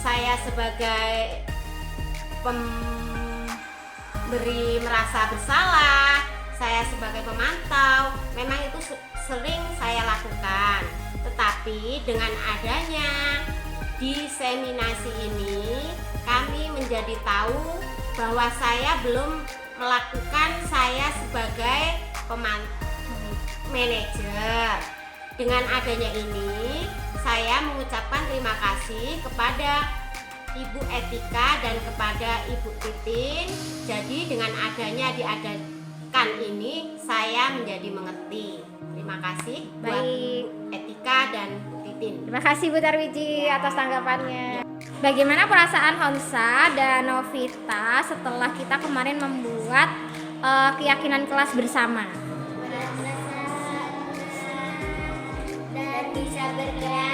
saya sebagai pemberi merasa bersalah, saya sebagai pemantau, memang itu sering saya lakukan. Tetapi dengan adanya diseminasi ini, kami menjadi tahu bahwa saya belum melakukan saya sebagai manajer. Dengan adanya ini, saya mengucapkan terima kasih kepada Ibu Etika dan kepada Ibu Titin. Jadi dengan adanya diadakan ini, saya menjadi mengerti. Terima kasih buat Baik. Ibu Etika dan Bu Titin. Terima kasih Bu Tarwiji atas tanggapannya. Bagaimana perasaan Honsa dan Novita setelah kita kemarin membuat keyakinan kelas bersama? Dan bisa bergerak